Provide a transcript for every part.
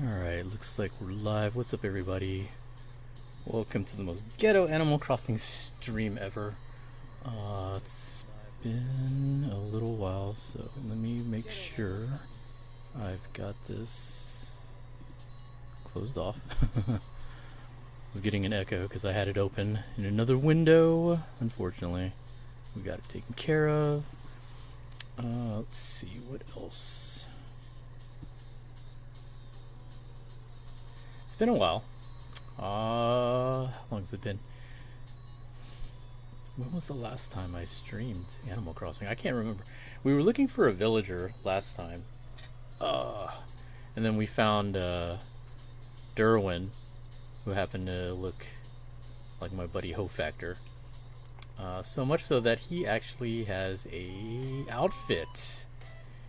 Alright, looks like we're live. What's up, everybody? Welcome to the most ghetto Animal Crossing stream ever. It's been a little while, so let me make sure I've got this closed off. I was getting an echo because I had it open in another window. Unfortunately, we got it taken care of. Let's see, what else? It's been a while. How long has it been? When was the last time I streamed Animal Crossing? I can't remember. We were looking for a villager last time. And then we found Derwin, who happened to look like my buddy Ho Factor. So much so that he actually has a outfit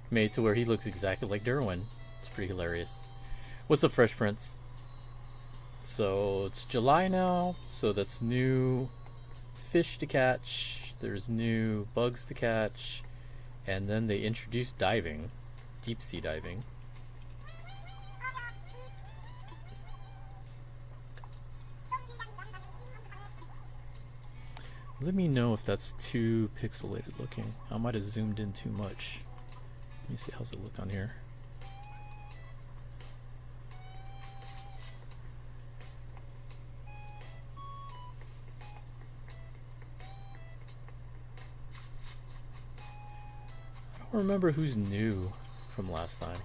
made to where he looks exactly like Derwin. It's pretty hilarious. What's up, Fresh Prince? So it's July now, so that's new fish to catch, there's new bugs to catch, and then they introduced diving, deep sea diving. Let me know if that's too pixelated looking. I might have zoomed in too much. Let me see, how's it look on here? I don't remember who's new from last time.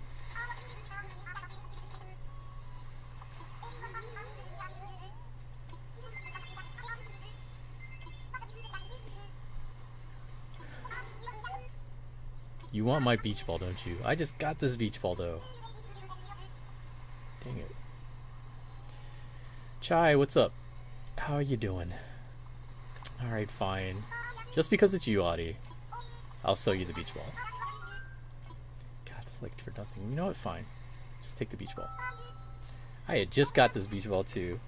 You want my beach ball, don't you? I just got this beach ball, though. Dang it. Chai, what's up? How are you doing? Alright, fine. Just because it's you, Audie, I'll sell you the beach ball. God, that's like for nothing. You know what? Fine. Just take the beach ball. I had just got this beach ball, too.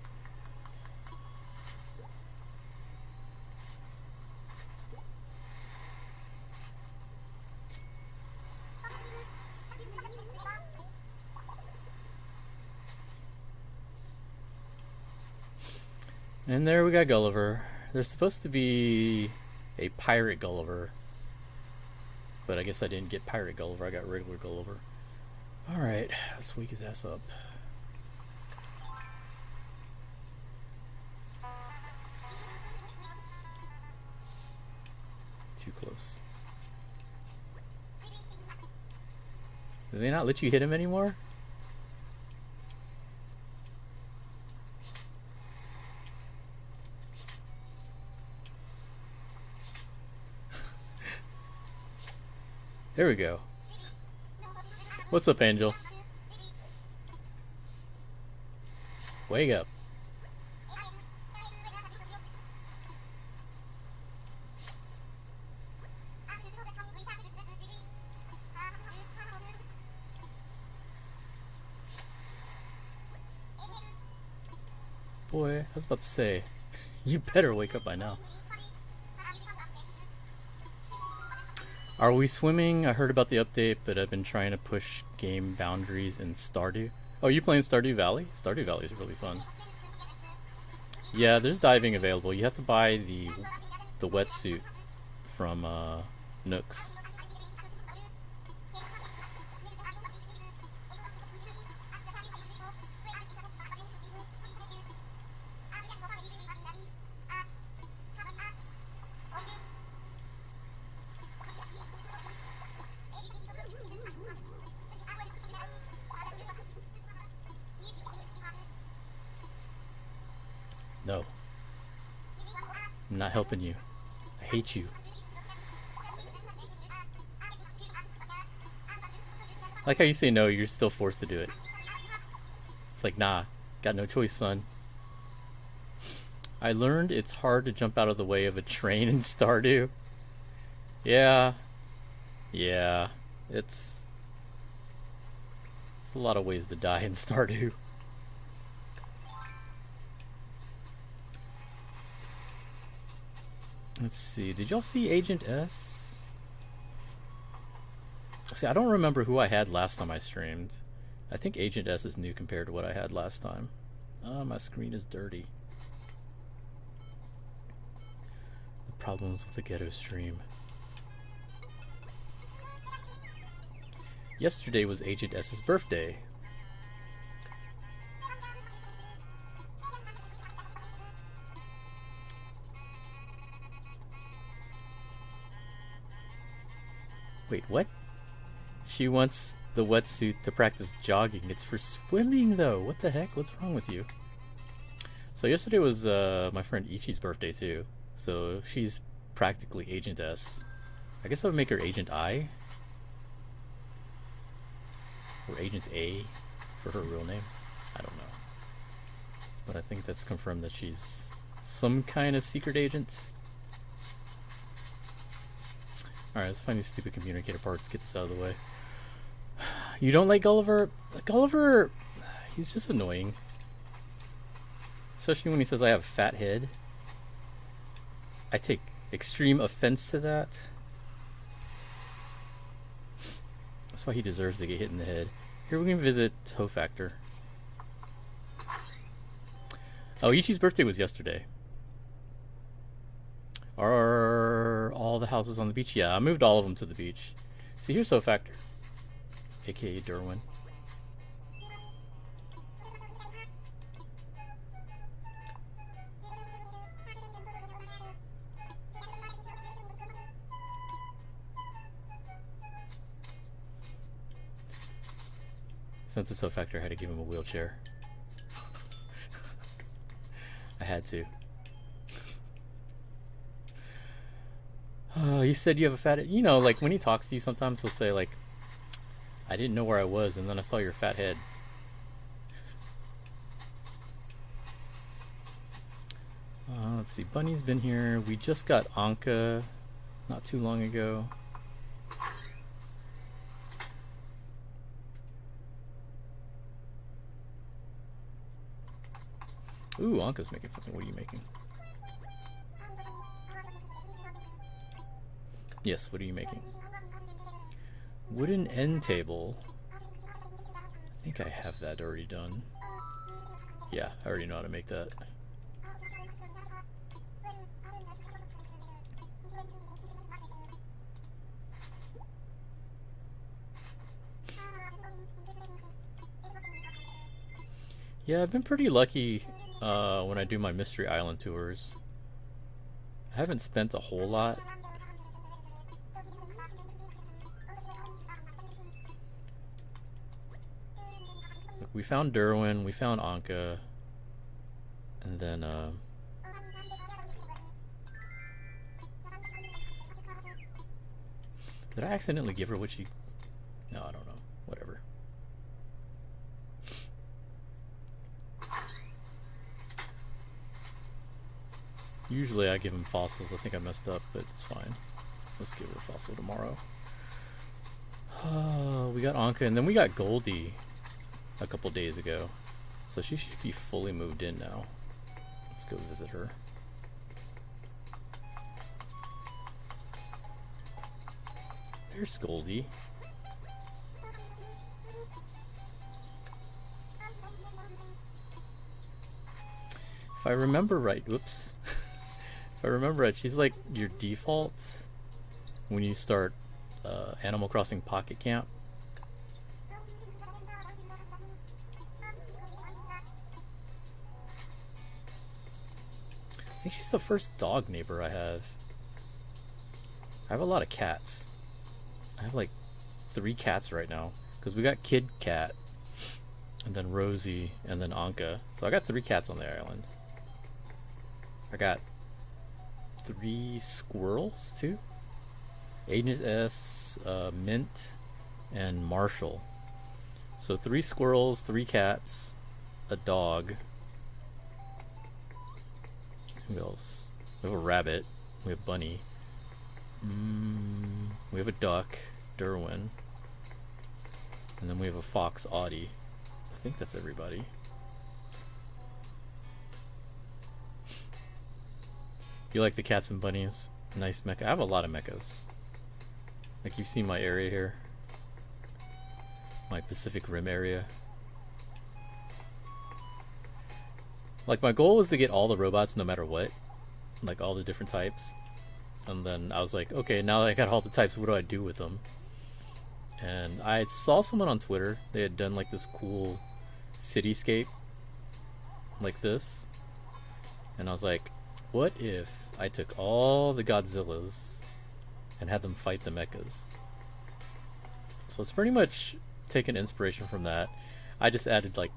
And there we got Gulliver. There's supposed to be a pirate Gulliver, but I guess I didn't get pirate Gulliver, I got regular Gulliver. Alright, let's wake his ass up. Too close. Do they not let you hit him anymore? There we go. What's up, Angel? Wake up. Boy, I was about to say, you better wake up by now. Are we swimming? I heard about the update, but I've been trying to push game boundaries in Stardew. Oh, you playing Stardew Valley? Stardew Valley is really fun. Yeah, there's diving available. You have to buy the wetsuit from Nooks. No. I'm not helping you. I hate you. I like how you say no, you're still forced to do it. It's like, nah, got no choice, son. I learned it's hard to jump out of the way of a train in Stardew. Yeah. Yeah. It's a lot of ways to die in Stardew. Let's see, did y'all see Agent S? See, I don't remember who I had last time I streamed. I think Agent S is new compared to what I had last time. My screen is dirty. The problems with the Ghetto stream. Yesterday was Agent S's birthday. Wait, what? She wants the wetsuit to practice jogging. It's for swimming, though. What the heck? What's wrong with you? So yesterday was my friend Ichi's birthday, too. So she's practically Agent S. I guess I would make her Agent I. Or Agent A for her real name. I don't know. But I think that's confirmed that she's some kind of secret agent. Alright, let's find these stupid communicator parts, get this out of the way. You don't like Gulliver? Gulliver, he's just annoying. Especially when he says I have a fat head. I take extreme offense to that. That's why he deserves to get hit in the head. Here we can visit Hofactor. Oh, Ichi's birthday was yesterday. Are all the houses on the beach? Yeah, I moved all of them to the beach. See, here's Hofactor, aka Derwin. Since it's Hofactor, I had to give him a wheelchair. I had to. You said you have a fat... You know, like, when he talks to you sometimes, he'll say, like, I didn't know where I was, and then I saw your fat head. Let's see. Bunny's been here. We just got Anka not too long ago. Ooh, Anka's making something. What are you making? Yes, what are you making? Wooden end table. I think I have that already done. Yeah, I already know how to make that. Yeah, I've been pretty lucky when I do my Mystery Island tours. I haven't spent a whole lot. Look, we found Derwin, we found Anka, and then did I accidentally give her what she... No, I don't know. Whatever. Usually I give him fossils. I think I messed up, but it's fine. Let's give her a fossil tomorrow. We got Anka, and then we got Goldie a couple days ago. So she should be fully moved in now. Let's go visit her. There's Goldie. If I remember right, whoops. If I remember right, she's like your default when you start Animal Crossing Pocket Camp. I think she's the first dog neighbor I have. I have a lot of cats. I have like 3 cats right now. Because we got Kid Cat, and then Rosie, and then Anka. So I got 3 cats on the island. I got 3 squirrels too. Agent S, Mint, and Marshall. So 3 squirrels, 3 cats, a dog. Who else? We have a rabbit. We have Bunny. We have a duck, Derwin. And then we have a fox, Audie. I think that's everybody. You like the cats and bunnies? Nice mecha. I have a lot of mechas. Like, you've seen my area here. my Pacific Rim area. Like, my goal was to get all the robots no matter what. Like, all the different types. And then I was like, okay, now that I got all the types, what do I do with them? And I saw someone on Twitter. They had done, like, this cool cityscape. Like this. And I was like, what if I took all the Godzillas and had them fight the mechas? So it's pretty much taken inspiration from that. I just added, like,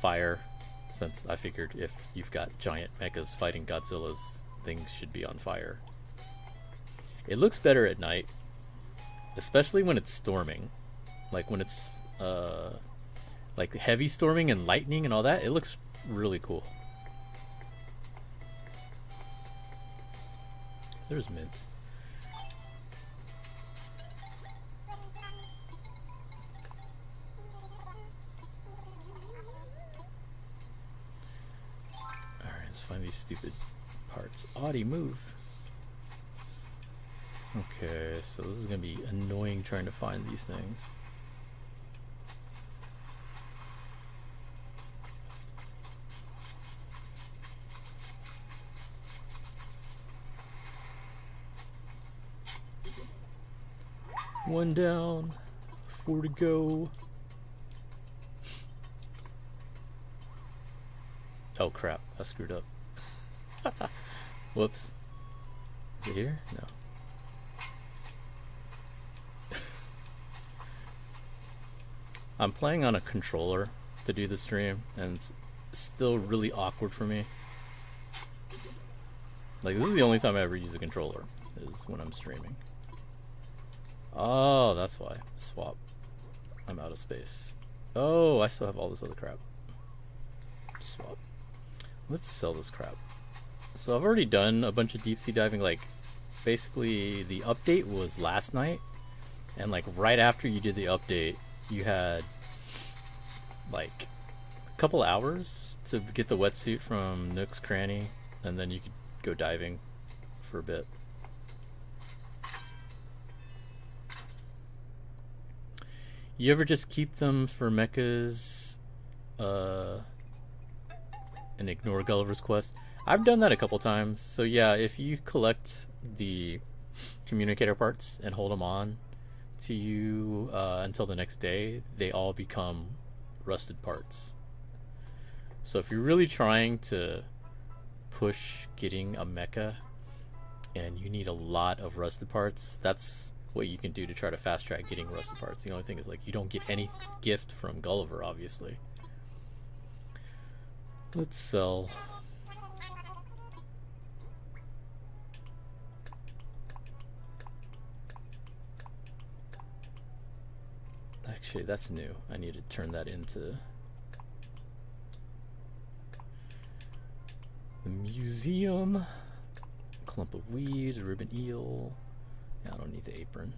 fire, since I figured if you've got giant mechas fighting Godzillas, things should be on fire. It looks better at night, especially when it's storming. Like when it's like heavy storming and lightning and all that, it looks really cool. There's Mint. Alright, let's find these stupid parts. Audie, move. Okay, so this is gonna be annoying trying to find these things. One down, 4 to go. Oh crap, I screwed up. Whoops. Is it here? No. I'm playing on a controller to do the stream, and it's still really awkward for me. Like, this is the only time I ever use a controller, is when I'm streaming. Oh, that's why. Swap. I'm out of space. Oh, I still have all this other crap. Swap. Let's sell this crap. So I've already done a bunch of deep sea diving. Like, basically the update was last night, and like right after you did the update, you had like a couple hours to get the wetsuit from Nook's Cranny, and then you could go diving for a bit. You ever just keep them for mechas and ignore Gulliver's Quest? I've done that a couple times. So yeah, if you collect the communicator parts and hold them on to you until the next day, they all become rusted parts. So if you're really trying to push getting a mecha and you need a lot of rusted parts, that's what you can do to try to fast track getting rusted parts. The only thing is, like, you don't get any gift from Gulliver, obviously. Let's sell. Actually, that's new. I need to turn that into the museum. Clump of weeds, ribbon eel. I don't need the apron.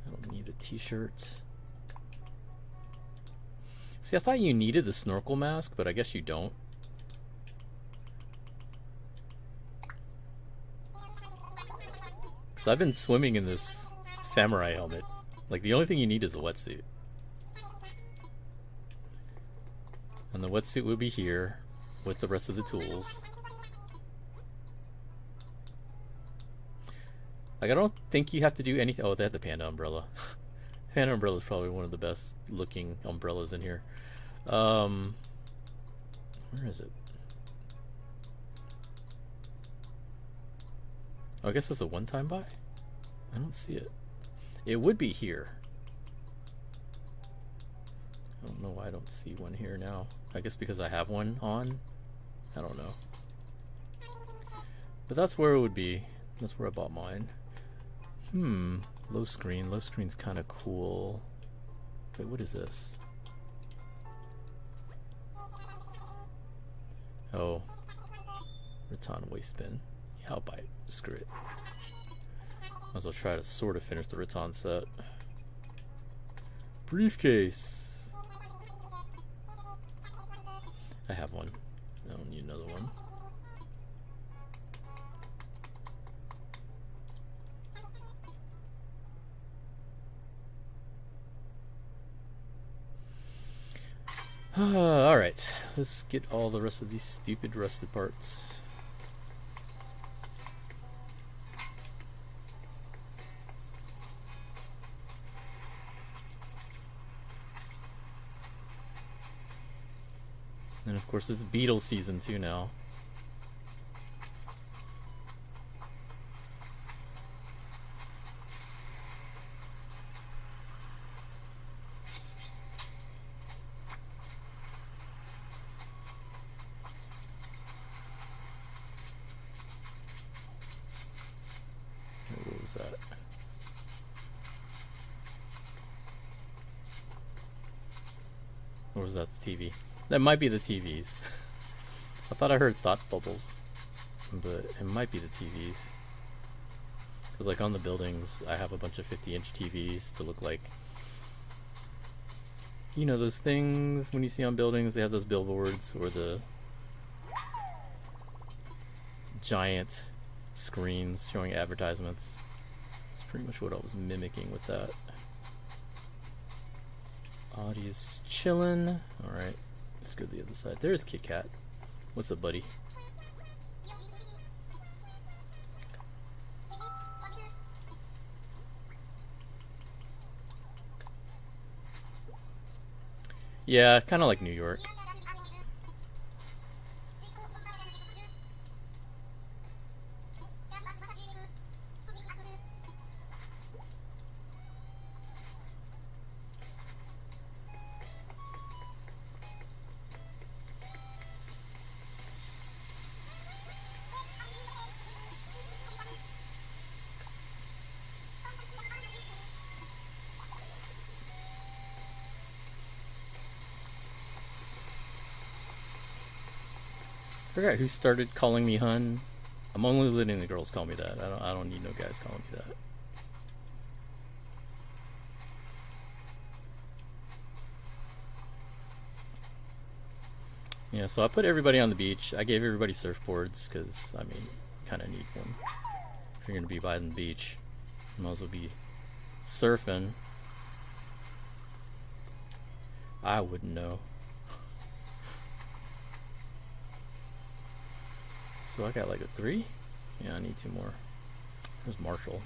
I don't need the t-shirt. See, I thought you needed the snorkel mask, but I guess you don't. So I've been swimming in this samurai helmet. Like, the only thing you need is a wetsuit. And the wetsuit would be here with the rest of the tools. Like, I don't think you have to do anything. Oh, they have the panda umbrella. Panda umbrella is probably one of the best looking umbrellas in here. Where is it? Oh, I guess it's a one-time buy? I don't see it. It would be here. I don't know why I don't see one here now. I guess because I have one on? I don't know. But that's where it would be. That's where I bought mine. Low screen. Low screen's kind of cool. Wait, what is this? Oh. Rattan waistband. Yeah, I'll buy it. Screw it. Might as well try to sort of finish the Rattan set. Briefcase. I have one. I don't need another one. Alright, let's get all the rest of these stupid rusted parts. And of course, it's Beatles season too now. What was that? Or was that the TV? That might be the TVs. I thought I heard thought bubbles, but it might be the TVs. Because like on the buildings, I have a bunch of 50-inch TVs to look like, you know, those things when you see on buildings, they have those billboards or the giant screens showing advertisements. That's pretty much what I was mimicking with that. Audie's chillin'. Alright, let's go to the other side. There's Kit Kat. What's up, buddy? Yeah, kind of like New York. I forgot who started calling me hun. I'm only letting the girls call me that. I don't need no guys calling me that. Yeah, so I put everybody on the beach. I gave everybody surfboards because, I mean, you kind of need one. If you're going to be by the beach, you might as well be surfing. I wouldn't know. So I got like a 3? Yeah, I need 2 more. There's Marshall.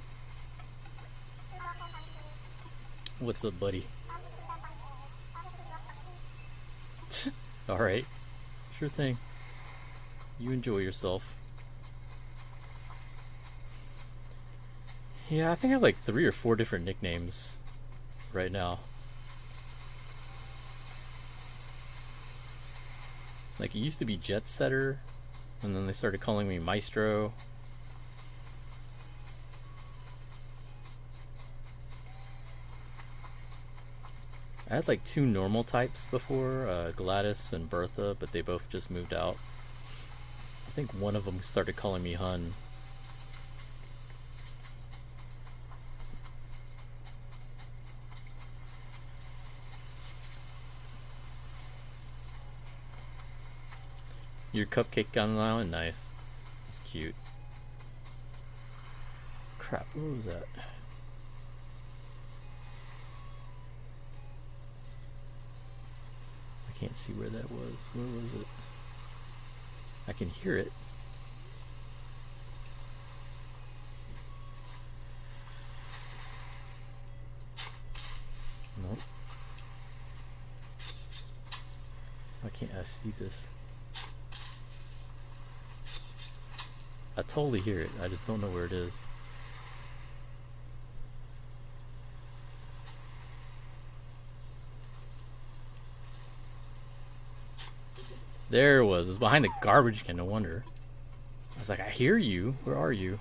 What's up, buddy? Alright. Sure thing. You enjoy yourself. Yeah, I think I have like 3 or 4 different nicknames right now. Like, it used to be Jet Setter, and then they started calling me Maestro. I had like 2 normal types before, Gladys and Bertha, but they both just moved out. I think one of them started calling me hun. Your cupcake gun now? Nice. That's cute. Crap, where was that? I can't see where that was. Where was it? I can hear it. Nope. Why can't I see this? I totally hear it. I just don't know where it is. There it was. It was behind the garbage can. No wonder. I was like, I hear you. Where are you?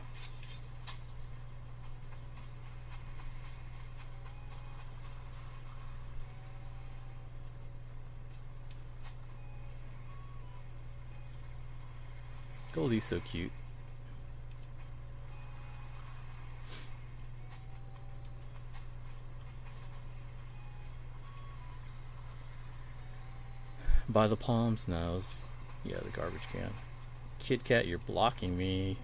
Goldie's so cute. By the palms? No, it was, yeah, the garbage can. Kit Kat, you're blocking me.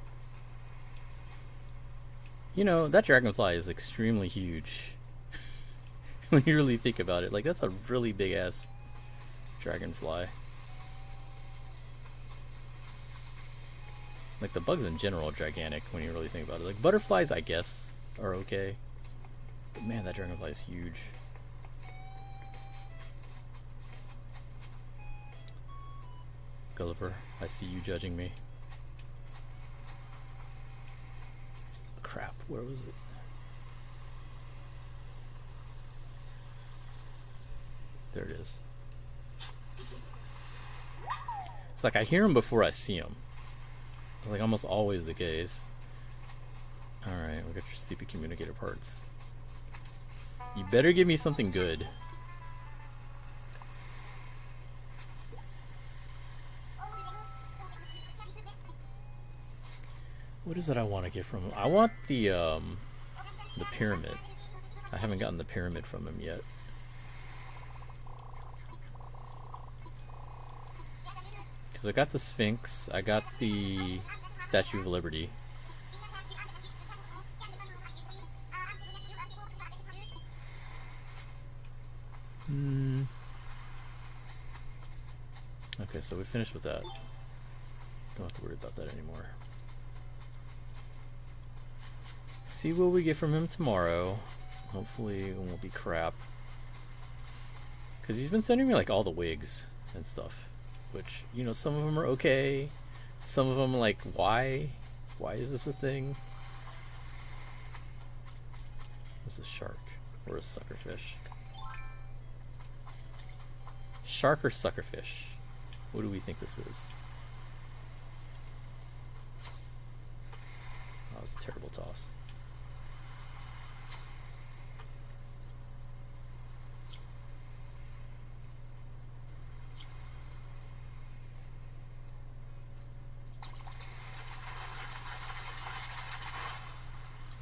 You know, that dragonfly is extremely huge. When you really think about it. Like, that's a really big ass dragonfly. Like, the bugs in general are gigantic when you really think about it. Like, butterflies, I guess, are okay. But man, that dragonfly is huge. Gulliver, I see you judging me. Crap, where was it? There it is. It's like I hear him before I see him. It's like almost always the case. Alright, we got your stupid communicator parts. You better give me something good. What is it I want to get from him? I want the pyramid. I haven't gotten the pyramid from him yet. Because I got the Sphinx, I got the Statue of Liberty. Okay, so we finished with that. Don't have to worry about that anymore. See what we get from him tomorrow. Hopefully it won't be crap. Because he's been sending me like all the wigs and stuff. Which, you know, some of them are okay. Some of them like, why? Why is this a thing? What's a shark? Or a suckerfish? Shark or suckerfish? What do we think this is? That was a terrible toss.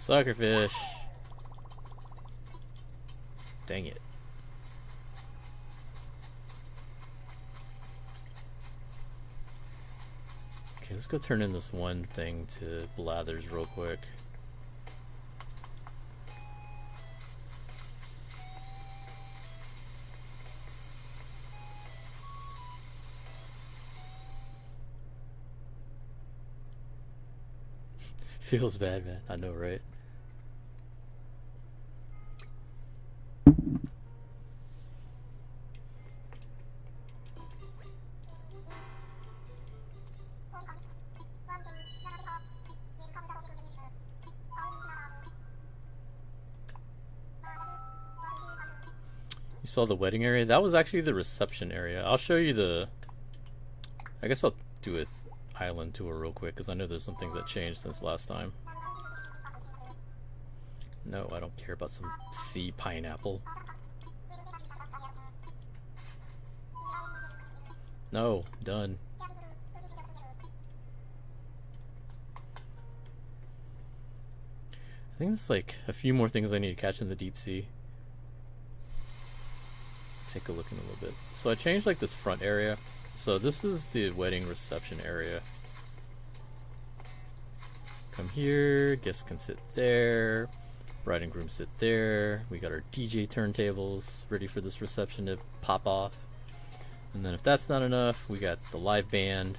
Suckerfish. Dang it. Okay, let's go turn in this one thing to Blathers real quick. Feels bad, man. I know, right? You saw the wedding area? That was actually the reception area. I'll show you the... I guess I'll do an island tour real quick, because I know there's some things that changed since last time. No, I don't care about some sea pineapple. No, done. I think there's like a few more things I need to catch in the deep sea. Take a look in a little bit. So I changed like this front area. So this is the wedding reception area. Come here, guests can sit there, bride and groom sit there. We got our DJ turntables ready for this reception to pop off. And then if that's not enough, we got the live band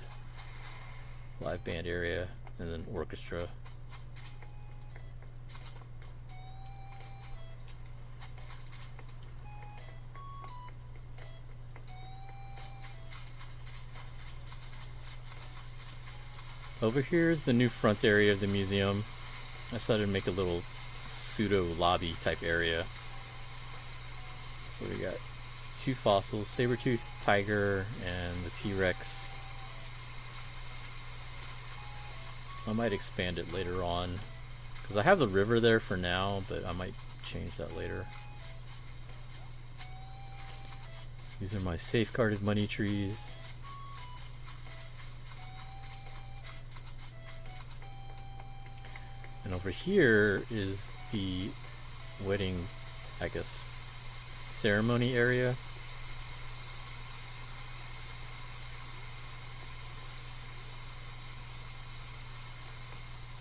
area, and then orchestra. Over here is the new front area of the museum. I decided to make a little pseudo lobby type area. So we got 2 fossils, saber-toothed tiger and the T-Rex. I might expand it later on, because I have the river there for now, but I might change that later. These are my safeguarded money trees. And over here is the wedding, I guess, ceremony area.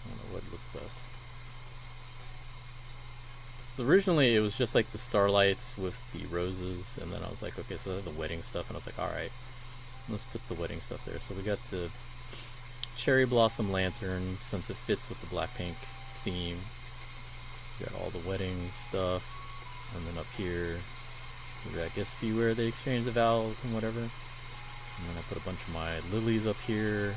I don't know what looks best. So originally it was just like the starlights with the roses, and then I was like, okay, so the wedding stuff, and I was like, all right, let's put the wedding stuff there. So we got the cherry blossom lantern, since it fits with the Blackpink theme. We got all the wedding stuff, and then up here, we got, I guess, beware they exchange the vows and whatever. And then I put a bunch of my lilies up here.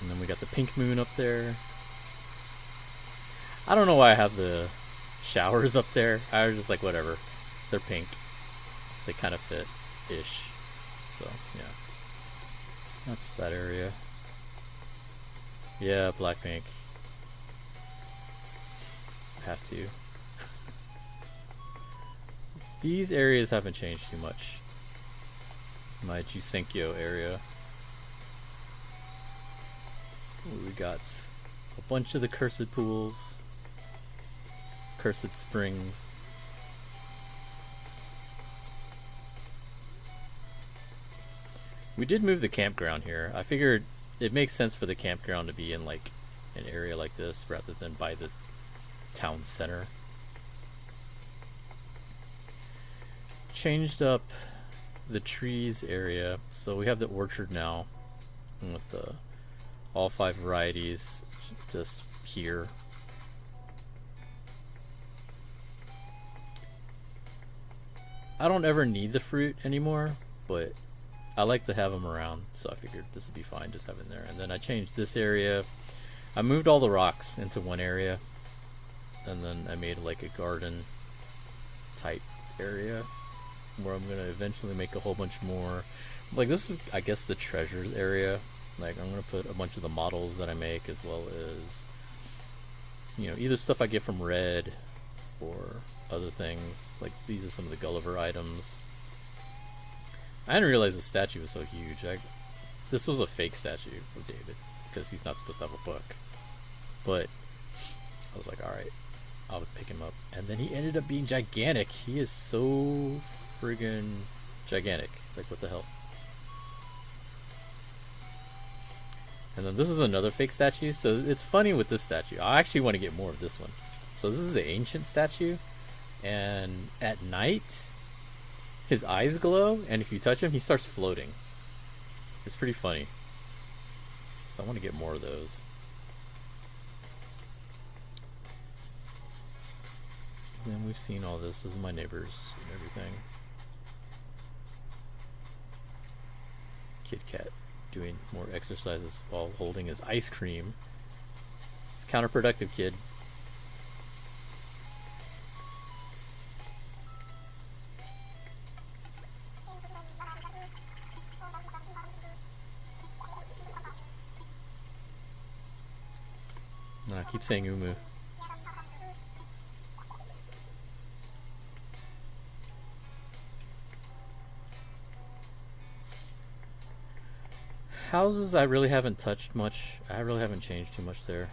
And then we got the pink moon up there. I don't know why I have the showers up there. I was just like, whatever. They're pink. They kind of fit-ish. So, yeah. That's that area. Yeah, Blackpink. Have to. These areas haven't changed too much. My Jusenkyo area. We got a bunch of the cursed pools. Cursed springs. We did move the campground here. I figured it makes sense for the campground to be in like an area like this rather than by the town center. Changed up the trees area, so we have the orchard now with all 5 varieties just here. I don't ever need the fruit anymore, but I like to have them around, so I figured this would be fine just having there. And then I changed this area. I moved all the rocks into one area, and then I made like a garden type area where I'm gonna eventually make a whole bunch more. Like this is, I guess, the treasures area. Like I'm gonna put a bunch of the models that I make, as well as, you know, either stuff I get from Red or other things. Like these are some of the Gulliver items. I didn't realize the statue was so huge. This was a fake statue of David because he's not supposed to have a book. But I was like, all right, I'll pick him up. And then he ended up being gigantic. He is so friggin' gigantic. Like, what the hell? And then this is another fake statue. So it's funny with this statue. I actually want to get more of this one. So this is the ancient statue. And at night, his eyes glow. And if you touch him, he starts floating. It's pretty funny. So I want to get more of those. And we've seen all this. This is my neighbors and everything. Kit Kat doing more exercises while holding his ice cream. It's counterproductive, kid. Nah, keep saying Umu. Houses I really haven't touched much. I really haven't changed too much there.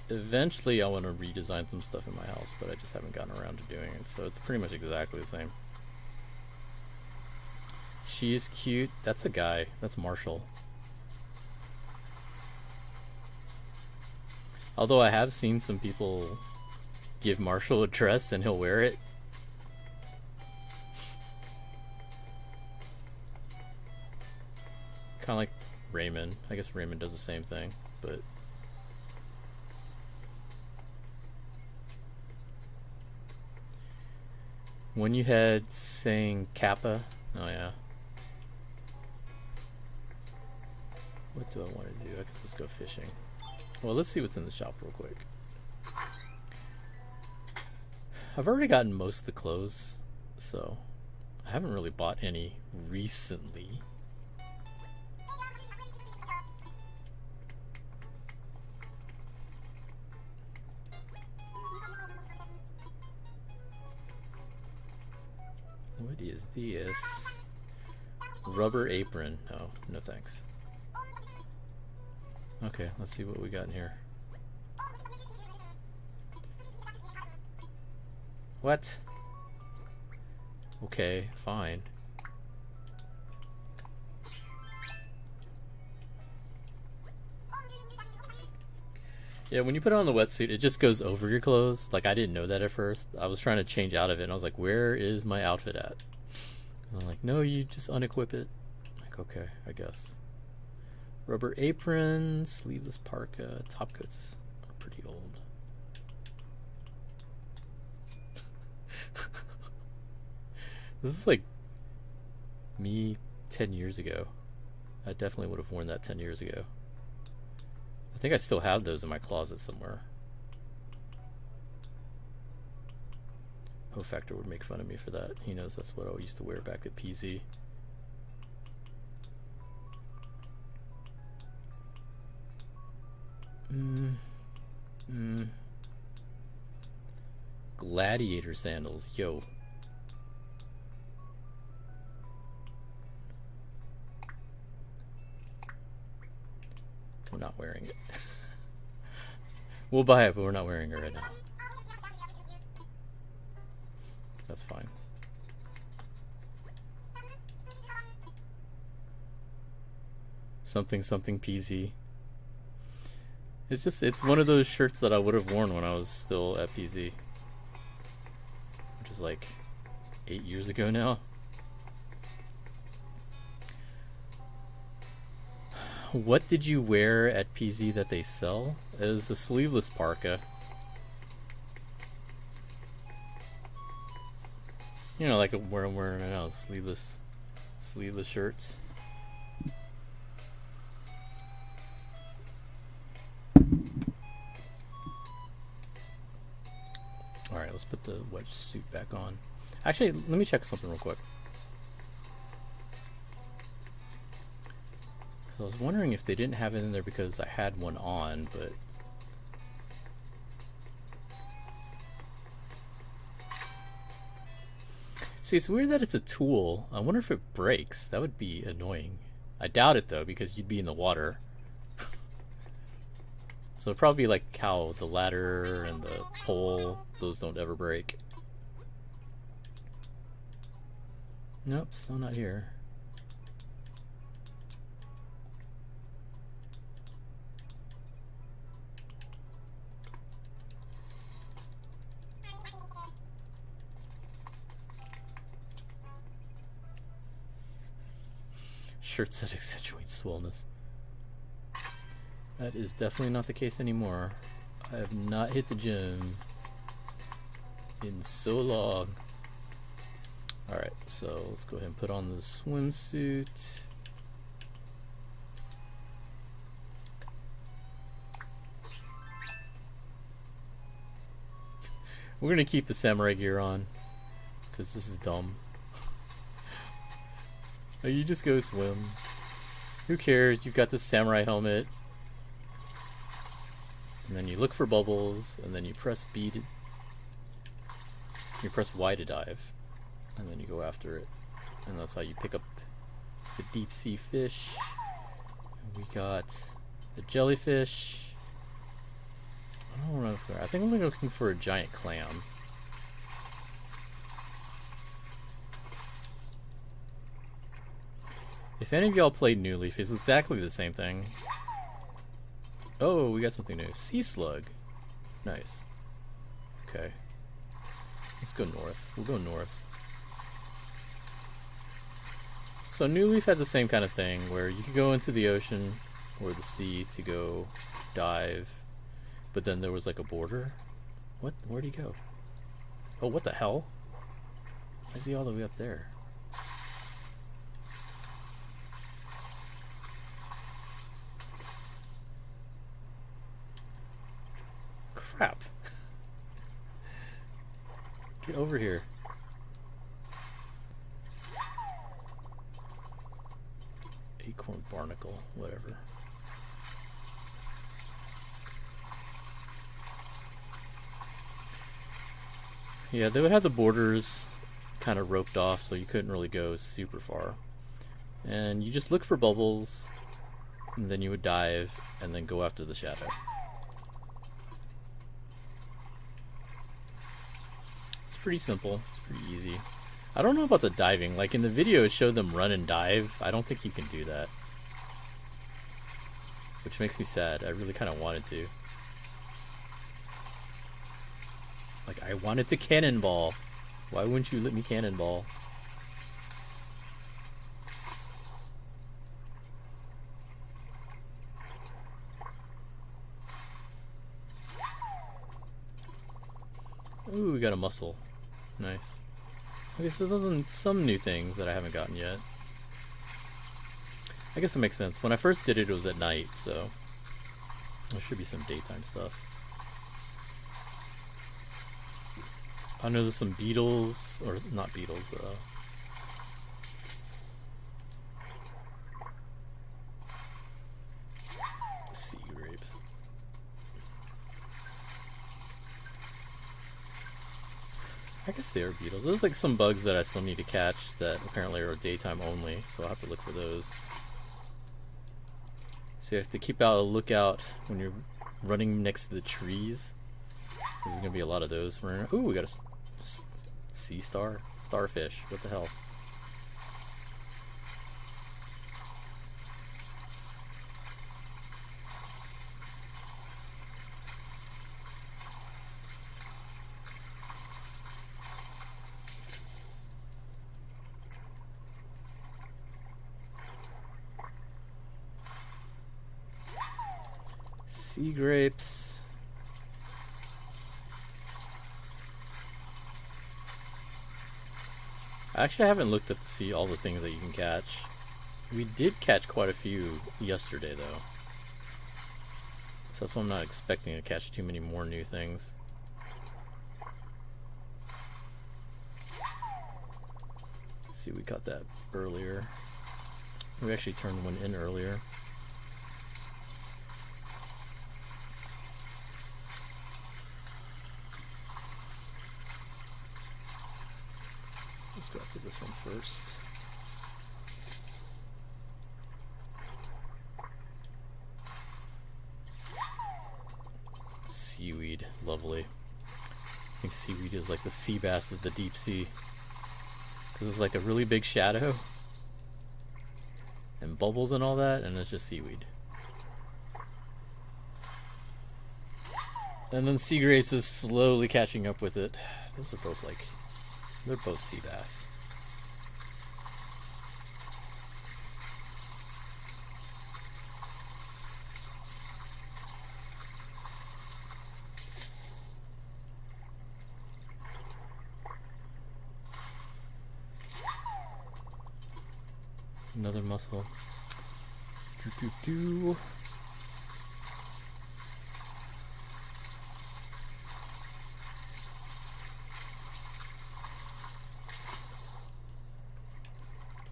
Eventually I want to redesign some stuff in my house, but I just haven't gotten around to doing it. So it's pretty much exactly the same. She is cute. That's a guy. That's Marshall. Although I have seen some people give Marshall a dress and he'll wear it. Kind of like Raymond. I guess Raymond does the same thing, but when you had saying Kappa, oh yeah. What do I want to do? I guess let's go fishing. Well, let's see what's in the shop real quick. I've already gotten most of the clothes, so I haven't really bought any recently. What is this? Rubber apron. Oh, no thanks. Okay, let's see what we got in here. What? Okay, fine. Yeah, when you put on the wetsuit, it just goes over your clothes. Like, I didn't know that at first. I was trying to change out of it, and I was like, where is my outfit at? And I'm like, no, you just unequip it. I'm like, okay, I guess. Rubber apron, sleeveless parka, top coats are pretty old. This is like me 10 years ago. I definitely would have worn that 10 years ago. I think I still have those in my closet somewhere. Ho Factor would make fun of me for that. He knows that's what I used to wear back at PZ. Gladiator sandals, yo. We're not wearing it. We'll buy it, but we're not wearing it right now. That's fine. Something PZ. It's one of those shirts that I would have worn when I was still at PZ. Which is like 8 years ago now. What did you wear at PZ that they sell? It was a sleeveless parka. You know, like where I'm wearing right now, sleeveless shirts. Alright, let's put the wedge suit back on. Actually, let me check something real quick. I was wondering if they didn't have it in there because I had one on, but see, it's weird that it's a tool. I wonder if it breaks. That would be annoying. I doubt it though, because you'd be in the water. So it'd probably be like how the ladder and the pole, those don't ever break. Nope, still not here. Shirts that accentuate swollenness. That is definitely not the case anymore. I have not hit the gym in so long. Alright, so let's go ahead and put on the swimsuit. We're gonna keep the samurai gear on because this is dumb. You just go swim. Who cares? You've got the samurai helmet. And then you look for bubbles, and then you press B to... You press Y to dive. And then you go after it. And that's how you pick up the deep sea fish. And we got the jellyfish. I don't know if I think I'm looking for a giant clam. If any of y'all played New Leaf, it's exactly the same thing. Oh, we got something new. Sea slug. Nice. Okay. Let's go north. We'll go north. So New Leaf had the same kind of thing where you could go into the ocean or the sea to go dive, but then there was like a border. What? Where'd he go? Oh, what the hell? Why is he all the way up there? Crap. Get over here. Acorn barnacle, whatever. Yeah, they would have the borders kind of roped off so you couldn't really go super far. And you just look for bubbles, and then you would dive, and then go after the shadow. Pretty simple. It's pretty easy. I don't know about the diving. Like in the video it showed them run and dive. I don't think you can do that. Which makes me sad. I really kind of wanted to. Like, I wanted to cannonball. Why wouldn't you let me cannonball? Ooh, we got a muscle. Nice. Okay, so there's some new things that I haven't gotten yet. I guess it makes sense. When I first did it, it was at night, so there should be some daytime stuff. I know there's some beetles, or not beetles, sea grapes. I guess they are beetles. There's like some bugs that I still need to catch that apparently are daytime only, so I'll have to look for those. So you have to keep out a lookout when you're running next to the trees. There's gonna be a lot of those. Ooh, we got a sea star? Starfish. What the hell? Sea grapes. I actually haven't looked at to see all the things that you can catch. We did catch quite a few yesterday, though. So that's why I'm not expecting to catch too many more new things. Let's see, we caught that earlier. We actually turned one in earlier. Let's go after this one first. Seaweed, lovely. I think seaweed is like the sea bass of the deep sea. Because it's like a really big shadow. And bubbles and all that, and it's just seaweed. And then sea grapes is slowly catching up with it. Those are both like... they're both sea bass. Another mussel. Doo-doo-doo.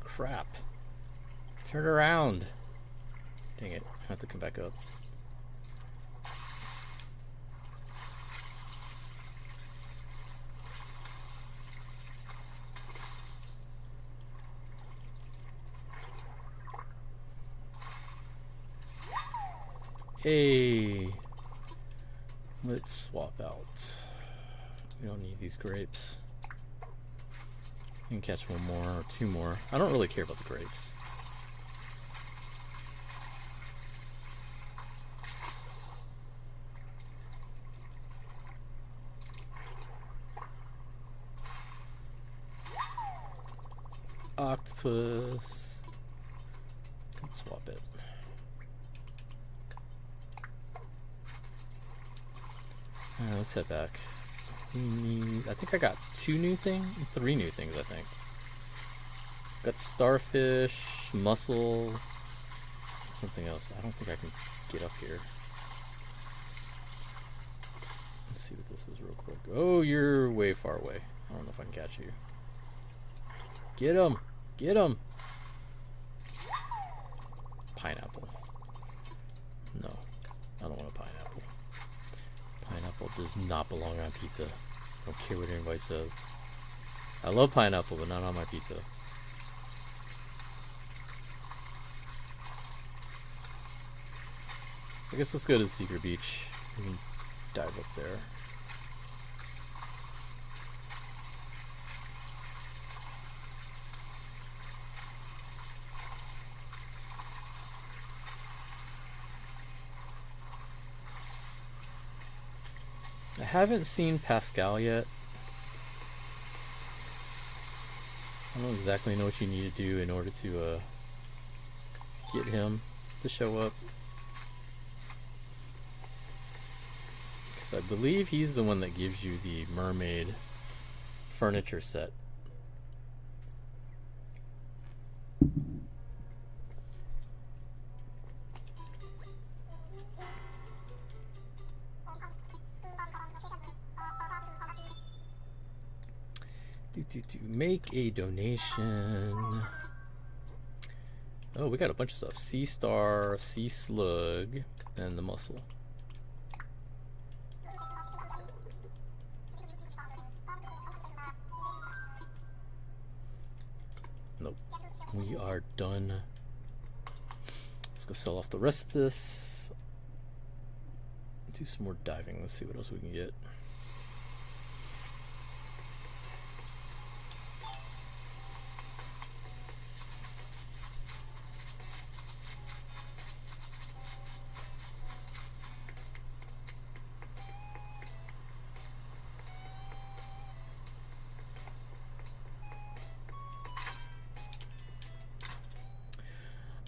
Crap. Turn around. Dang it. I have to come back up. Hey. Let's swap out. We don't need these grapes. You can catch one more or two more. I don't really care about the grapes. Octopus. Can swap it. Let's head back. I think I got three new things, I think. Got starfish, mussel, something else. I don't think I can get up here. Let's see what this is real quick. Oh, you're way far away. I don't know if I can catch you. Get him! Get him! Pineapple. No, I don't want a pineapple. Pineapple does not belong on pizza. I don't care what anybody says. I love pineapple, but not on my pizza. I guess let's go to the secret beach. We can dive up there. I haven't seen Pascal yet. I don't exactly know what you need to do in order to get him to show up. Because I believe he's the one that gives you the mermaid furniture set. Make a donation. Oh, we got a bunch of stuff. Sea Star, Sea Slug, and the Muscle. Nope. We are done. Let's go sell off the rest of this. Do some more diving. Let's see what else we can get.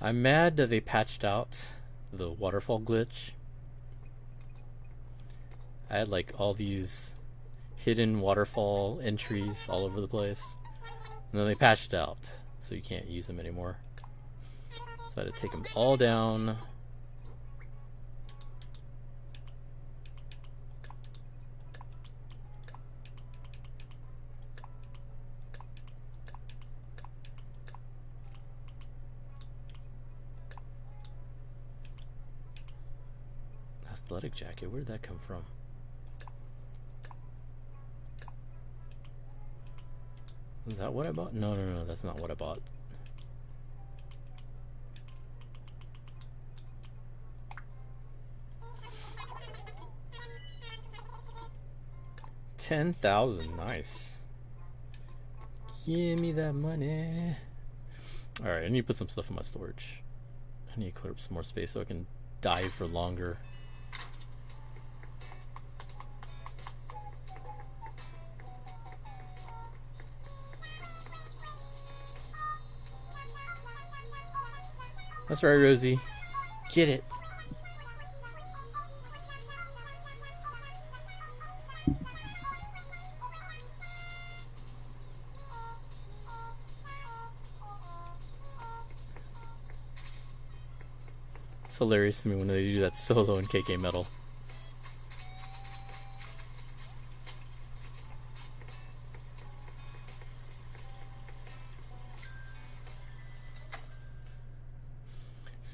I'm mad that they patched out the waterfall glitch. I had like all these hidden waterfall entries all over the place, and then they patched it out so you can't use them anymore. So I had to take them all down. Athletic jacket, where did that come from? Is that what I bought? No, that's not what I bought. $10,000, nice. Give me that money. Alright, I need to put some stuff in my storage. I need to clear up some more space so I can dive for longer. That's right, Rosie. Get it. It's hilarious to me when they do that solo in KK Metal.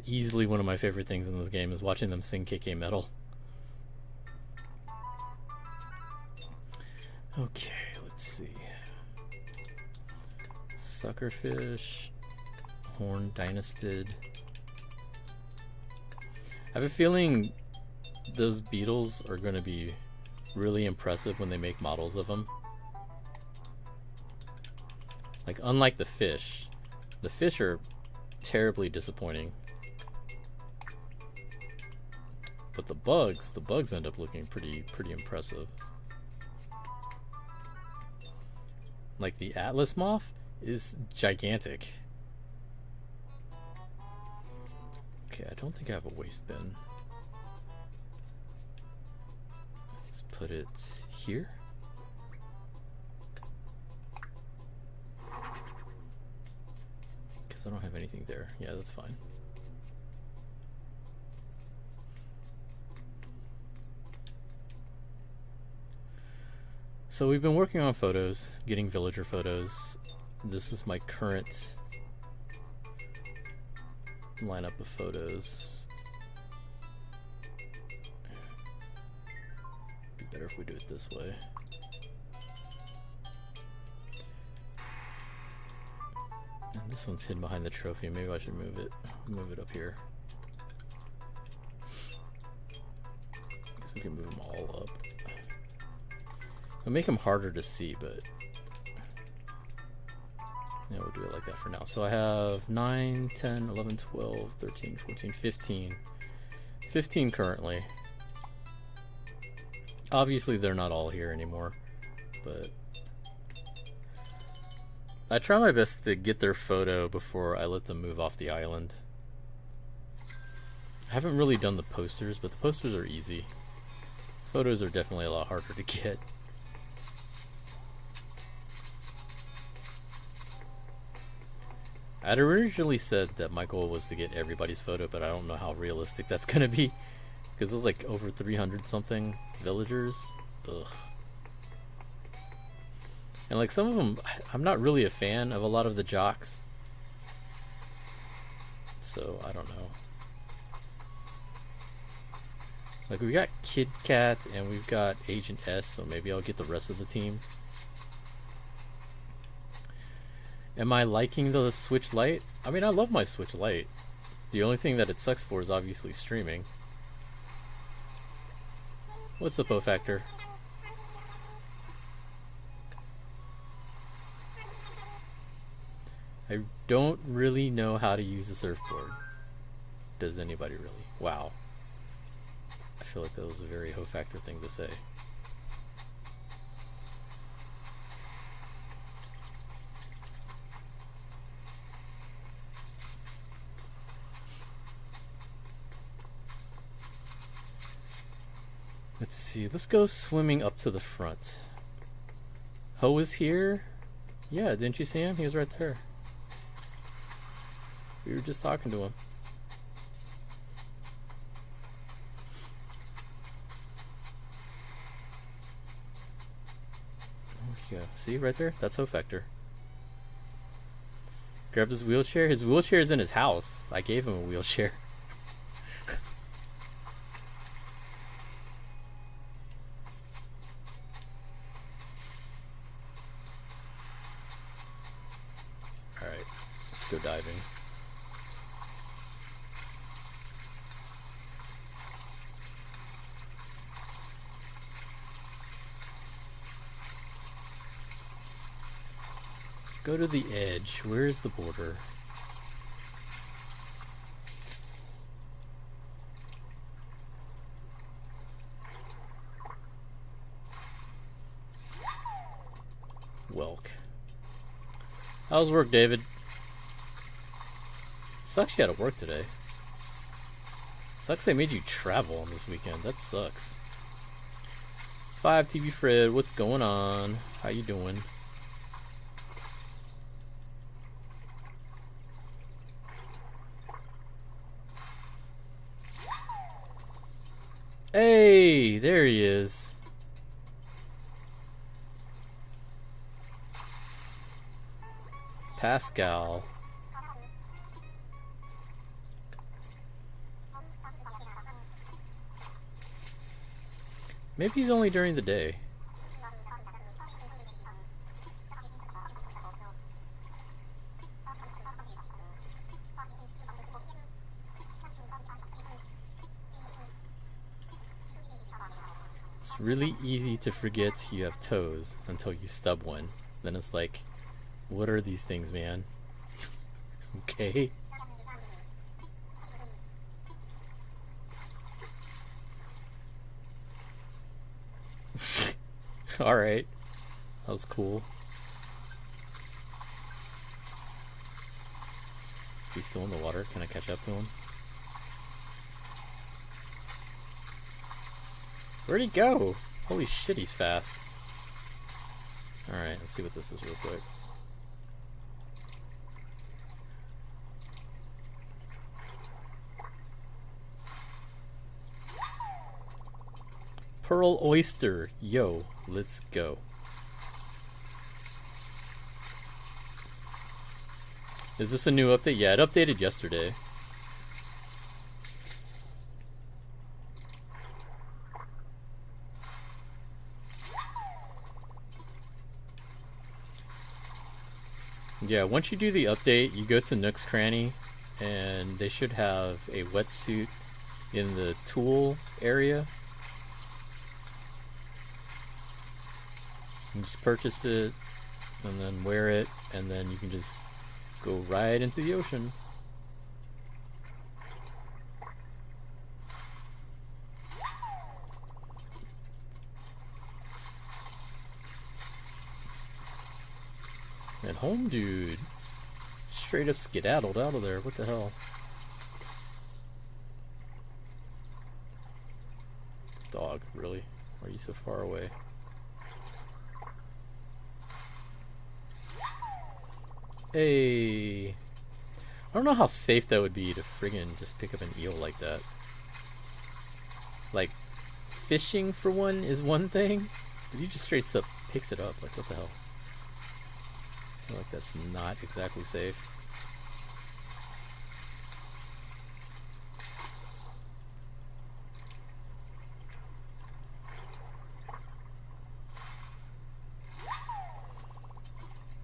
Easily one of my favorite things in this game is watching them sing KK Metal. Okay, let's see. Suckerfish, Horn Dynastid. I have a feeling those beetles are going to be really impressive when they make models of them. Like, unlike the fish are terribly disappointing. But the bugs end up looking pretty impressive. Like the Atlas moth is gigantic. Okay, I don't think I have a waste bin. Let's put it here. Because I don't have anything there. Yeah, that's fine. So we've been working on photos, getting villager photos. This is my current lineup of photos. Be better if we do it this way. And this one's hidden behind the trophy. Maybe I should move it up here. I guess we can move them all up. It'll make them harder to see, but yeah, we'll do it like that for now. So I have 9, 10, 11, 12, 13, 14, 15. 15 currently. Obviously, they're not all here anymore, but I try my best to get their photo before I let them move off the island. I haven't really done the posters, but the posters are easy. Photos are definitely a lot harder to get. I'd originally said that my goal was to get everybody's photo, but I don't know how realistic that's gonna be. Because there's like over 300 something villagers. Ugh. And like some of them, I'm not really a fan of a lot of the jocks. So, I don't know. Like we got Kid Cat and we've got Agent S, so maybe I'll get the rest of the team. Am I liking the Switch Lite? I mean, I love my Switch Lite. The only thing that it sucks for is obviously streaming. What's up, O-Factor? I don't really know how to use a surfboard. Does anybody really? Wow. I feel like that was a very O-Factor thing to say. Let's see, let's go swimming up to the front. Ho is here? Yeah, didn't you see him? He was right there. We were just talking to him. Where'd he go? See, right there? That's O-Factor. Grabbed his wheelchair. His wheelchair is in his house. I gave him a wheelchair. Alright, let's go diving. Let's go to the edge. Where's the border? Welk. How's work, David? Sucks you had to work today. Sucks they made you travel on this weekend. That sucks. 5 TV Fred, what's going on? How you doing? Hey, there he is. Pascal. Maybe he's only during the day. It's really easy to forget you have toes until you stub one. Then it's like, what are these things, man? Okay. Alright. That was cool. He's still in the water. Can I catch up to him? Where'd he go? Holy shit, he's fast. Alright, let's see what this is real quick. Pearl Oyster. Yo, let's go. Is this a new update? Yeah, it updated yesterday. Yeah, once you do the update, you go to Nook's Cranny, and they should have a wetsuit in the tool area. You just purchase it, and then wear it, and then you can just go right into the ocean. And home dude straight up skedaddled out of there. What the hell? Dog, really? Why are you so far away? Hey. I don't know how safe that would be to friggin' just pick up an eel like that. Like, fishing for one is one thing, but he just straight up picks it up. Like, what the hell? I feel like that's not exactly safe.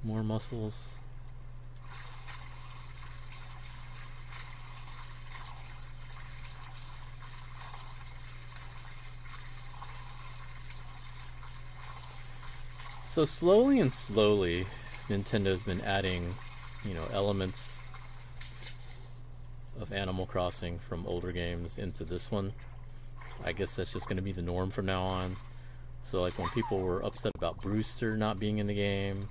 More mussels. So slowly and slowly, Nintendo's been adding, elements of Animal Crossing from older games into this one. I guess that's just going to be the norm from now on. So like when people were upset about Brewster not being in the game,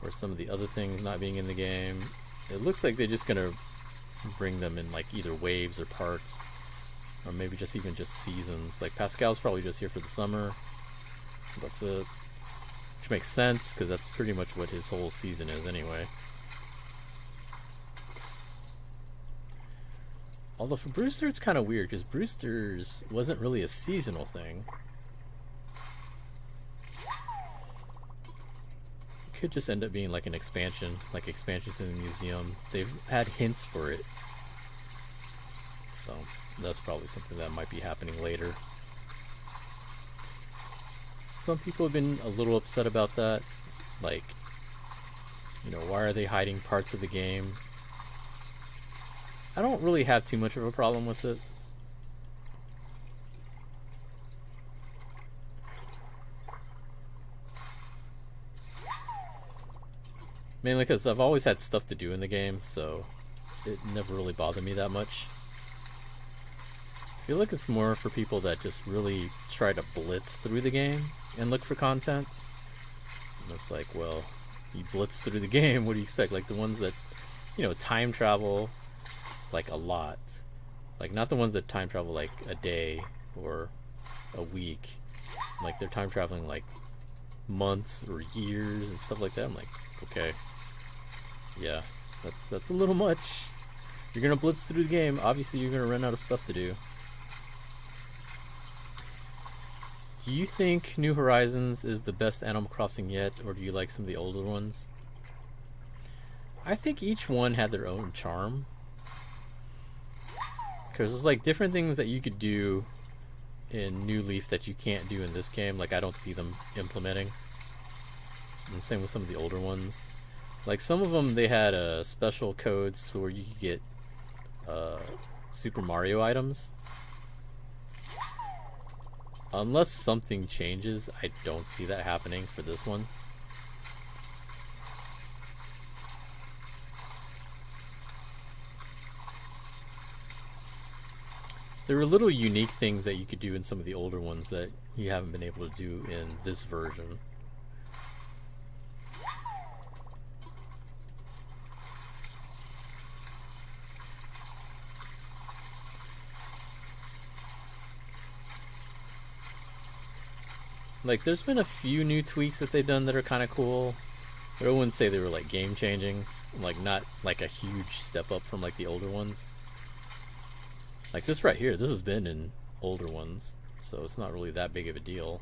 or some of the other things not being in the game, it looks like they're just going to bring them in like either waves or parts, or maybe just even just seasons. Like Pascal's probably just here for the summer. That's it. Which makes sense, because that's pretty much what his whole season is anyway. Although for Brewster it's kind of weird, because Brewster's wasn't really a seasonal thing. It could just end up being like an expansion, like expansion to the museum. They've had hints for it. So that's probably something that might be happening later. Some people have been a little upset about that. Like, why are they hiding parts of the game? I don't really have too much of a problem with it. Mainly because I've always had stuff to do in the game, so it never really bothered me that much. I feel like it's more for people that just really try to blitz through the game and look for content. And it's like, well, you blitz through the game, what do you expect? Like the ones that, time travel like a lot. Like not the ones that time travel like a day or a week. Like they're time traveling like months or years and stuff like that. I'm like, okay. Yeah, that's a little much. You're gonna blitz through the game, obviously you're gonna run out of stuff to do. Do you think New Horizons is the best Animal Crossing yet, or do you like some of the older ones? I think each one had their own charm. Because there's like different things that you could do in New Leaf that you can't do in this game. Like I don't see them implementing. And same with some of the older ones. Like some of them, they had special codes where you could get Super Mario items. Unless something changes, I don't see that happening for this one. There were little unique things that you could do in some of the older ones that you haven't been able to do in this version. Like, there's been a few new tweaks that they've done that are kind of cool, but I wouldn't say they were like game changing. Like, not like a huge step up from like the older ones. Like this right here, this has been in older ones, so it's not really that big of a deal.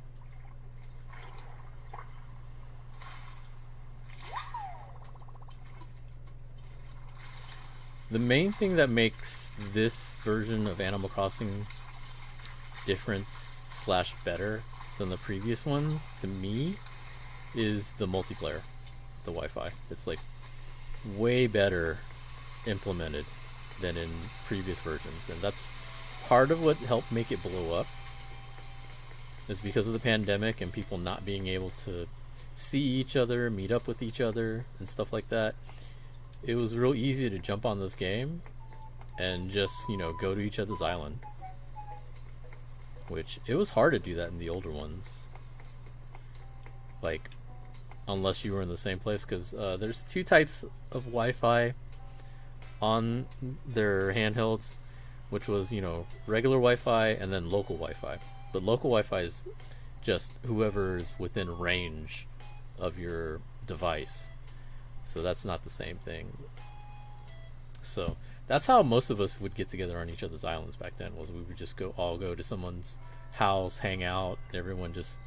The main thing that makes this version of Animal Crossing different slash better than the previous ones, to me, is the multiplayer, the Wi-Fi. It's like way better implemented than in previous versions, and that's part of what helped make it blow up, is because of the pandemic and people not being able to see each other, meet up with each other and stuff like that. It was real easy to jump on this game and just, go to each other's island, which it was hard to do that in the older ones. Like unless you were in the same place, because there's two types of Wi-Fi on their handhelds, which was, regular Wi-Fi and then local Wi-Fi. But local Wi-Fi is just whoever's within range of your device. So that's not the same thing. So that's how most of us would get together on each other's islands back then. Was we would just all go to someone's house, hang out, everyone just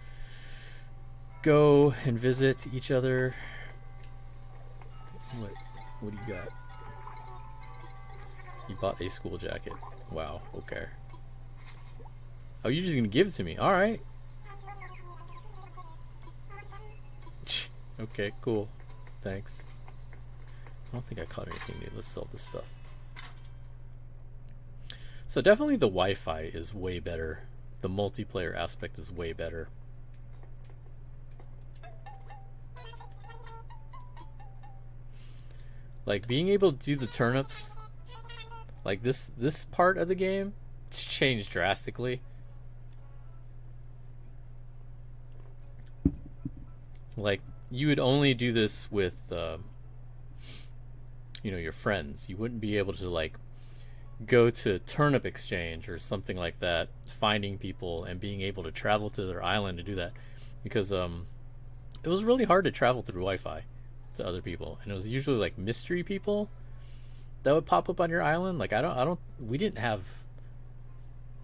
go and visit each other. What do you got? You bought a school jacket. Wow, okay. Oh, you're just gonna give it to me. Alright. Okay, cool. Thanks. I don't think I caught anything new. Let's sell this stuff. So definitely the Wi-Fi is way better. The multiplayer aspect is way better. Like being able to do the turnips, like this part of the game, it's changed drastically. Like you would only do this with your friends. You wouldn't be able to like go to turnip exchange or something like that, finding people and being able to travel to their island to do that, because it was really hard to travel through Wi-Fi to other people, and it was usually like mystery people that would pop up on your island. Like we didn't have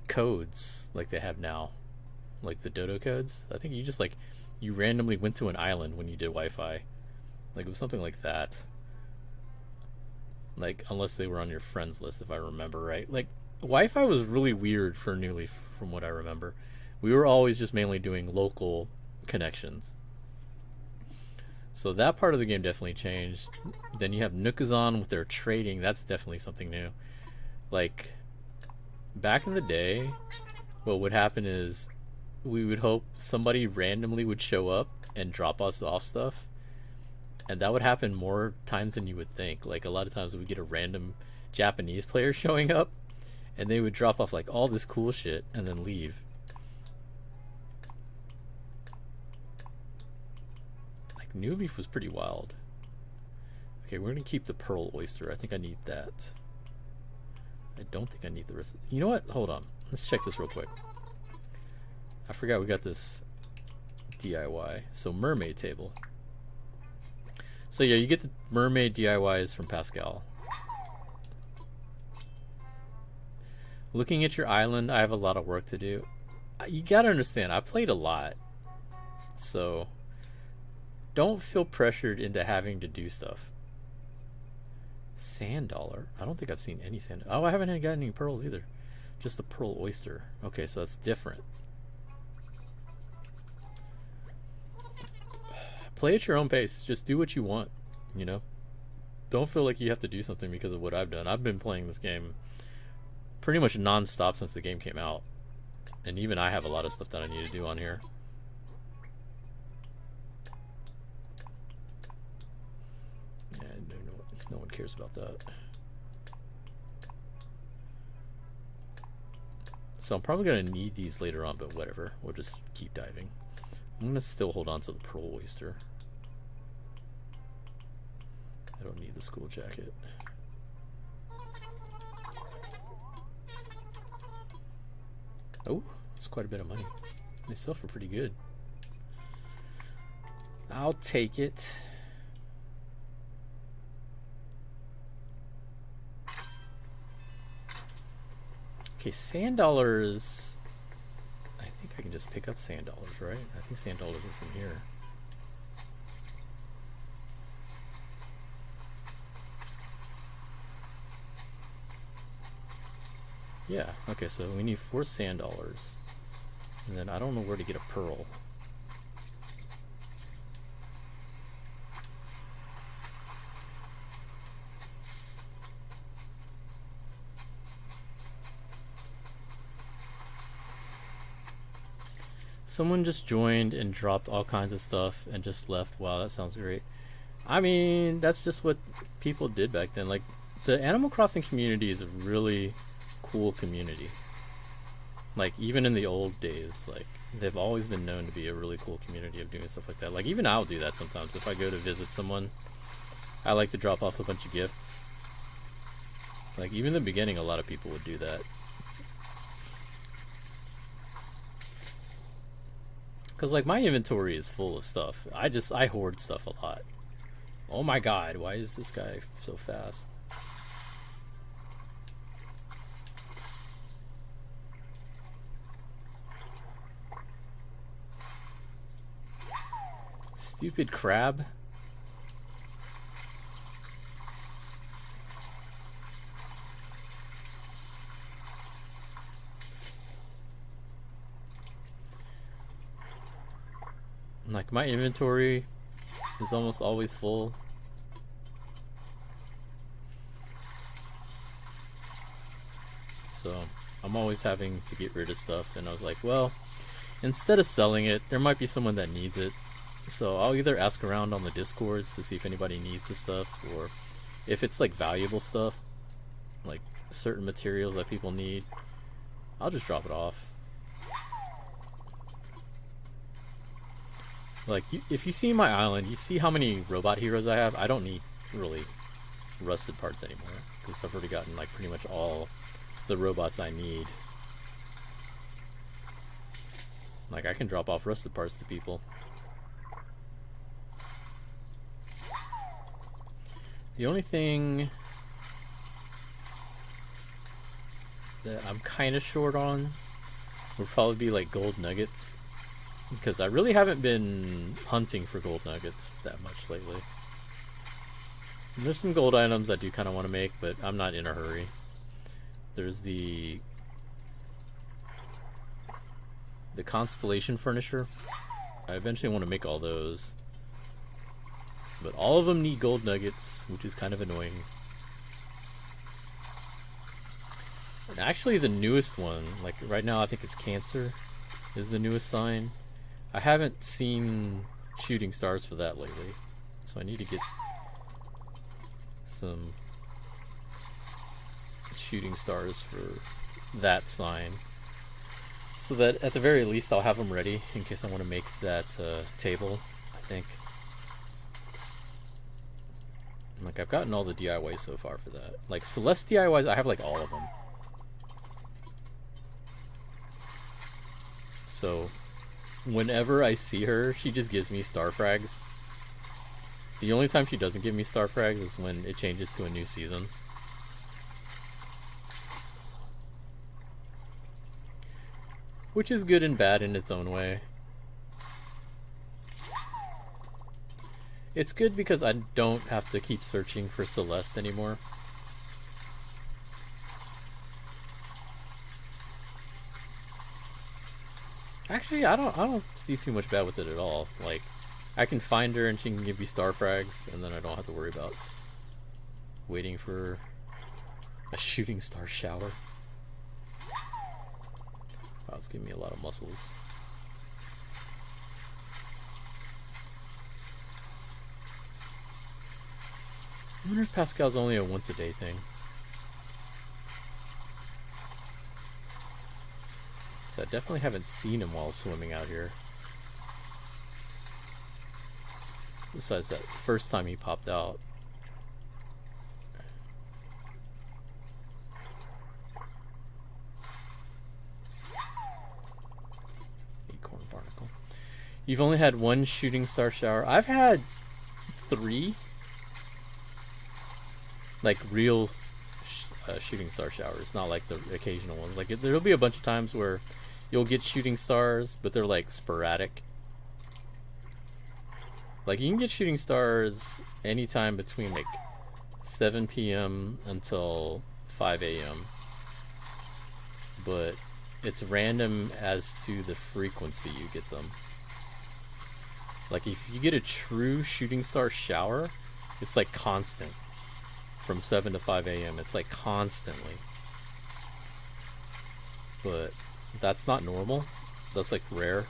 codes like they have now, like the dodo codes. I think you randomly went to an island when you did Wi-Fi. Like it was something like that. Like unless they were on your friends list, if I remember right. Like Wi-Fi was really weird for New Leaf, from what I remember. We were always just mainly doing local connections. So that part of the game definitely changed. Then you have Nookazon with their trading. That's definitely something new. Like back in the day, what would happen is we would hope somebody randomly would show up and drop us off stuff. And that would happen more times than you would think. Like a lot of times we would get a random Japanese player showing up and they would drop off like all this cool shit and then leave. Like New Leaf was pretty wild. Okay, we're gonna keep the pearl oyster. I think I need that. I don't think I need the rest. You know what? Hold on. Let's check this real quick. I forgot we got this DIY. So mermaid table. So yeah, you get the mermaid DIYs from Pascal. Looking at your island, I have a lot of work to do. You gotta understand, I played a lot. So don't feel pressured into having to do stuff. Sand dollar? I don't think I've seen any sand. Oh, I haven't got any pearls either. Just the pearl oyster. Okay, so that's different. Play at your own pace. Just do what you want, Don't feel like you have to do something because of what I've done. I've been playing this game pretty much non-stop since the game came out. And even I have a lot of stuff that I need to do on here. Yeah, no one cares about that. So I'm probably going to need these later on, but whatever. We'll just keep diving. I'm going to still hold on to the pearl oyster. I don't need the school jacket. Oh, that's quite a bit of money. They sell for pretty good. I'll take it. Okay, sand dollars. I think I can just pick up sand dollars, right? I think sand dollars are from here. Yeah, okay, so we need 4 sand dollars. And then I don't know where to get a pearl. Someone just joined and dropped all kinds of stuff and just left. Wow, that sounds great. I mean, that's just what people did back then. Like, the Animal Crossing community is a really cool community. Like, even in the old days, like, they've always been known to be a really cool community of doing stuff like that. Like, even I'll do that sometimes. If I go to visit someone, I like to drop off a bunch of gifts. Like, even in the beginning, a lot of people would do that. Because, like, my inventory is full of stuff. I hoard stuff a lot. Oh my god, why is this guy so fast? Stupid crab. Like, my inventory is almost always full. So I'm always having to get rid of stuff, and I was like, well, instead of selling it, there might be someone that needs it. So I'll either ask around on the Discords to see if anybody needs the stuff, or if it's like valuable stuff, like certain materials that people need, I'll just drop it off. Like, if you see my island, you see how many robot heroes I have. I don't need really rusted parts anymore, because I've already gotten like pretty much all the robots I need. Like, I can drop off rusted parts to people. The only thing that I'm kind of short on would probably be like gold nuggets, because I really haven't been hunting for gold nuggets that much lately. And there's some gold items I do kind of want to make, but I'm not in a hurry. There's the constellation furniture. I eventually want to make all those, but all of them need gold nuggets, which is kind of annoying. And actually, the newest one, like right now, I think it's Cancer, is the newest sign. I haven't seen shooting stars for that lately, so I need to get some shooting stars for that sign, so that at the very least I'll have them ready in case I want to make that table, I think. Like, I've gotten all the DIYs so far for that. Like, Celeste DIYs, I have like all of them. So whenever I see her, she just gives me star frags. The only time she doesn't give me star frags is when it changes to a new season. Which is good and bad in its own way. It's good because I don't have to keep searching for Celeste anymore. Actually, I don't see too much bad with it at all. Like, I can find her and she can give me star frags, and then I don't have to worry about waiting for a shooting star shower. Wow, it's giving me a lot of muscles. I wonder if Pascal's only a once a day thing. So I definitely haven't seen him while swimming out here. Besides that first time he popped out. Acorn barnacle. You've only had one shooting star shower. I've had 3. Like, real shooting star showers, not like the occasional ones. Like, there'll be a bunch of times where you'll get shooting stars, but they're like sporadic. Like, you can get shooting stars anytime between like 7 p.m. until 5 a.m. But it's random as to the frequency you get them. Like, if you get a true shooting star shower, it's like constant. From 7 to 5 a.m. It's like constantly. But that's not normal. That's like rare.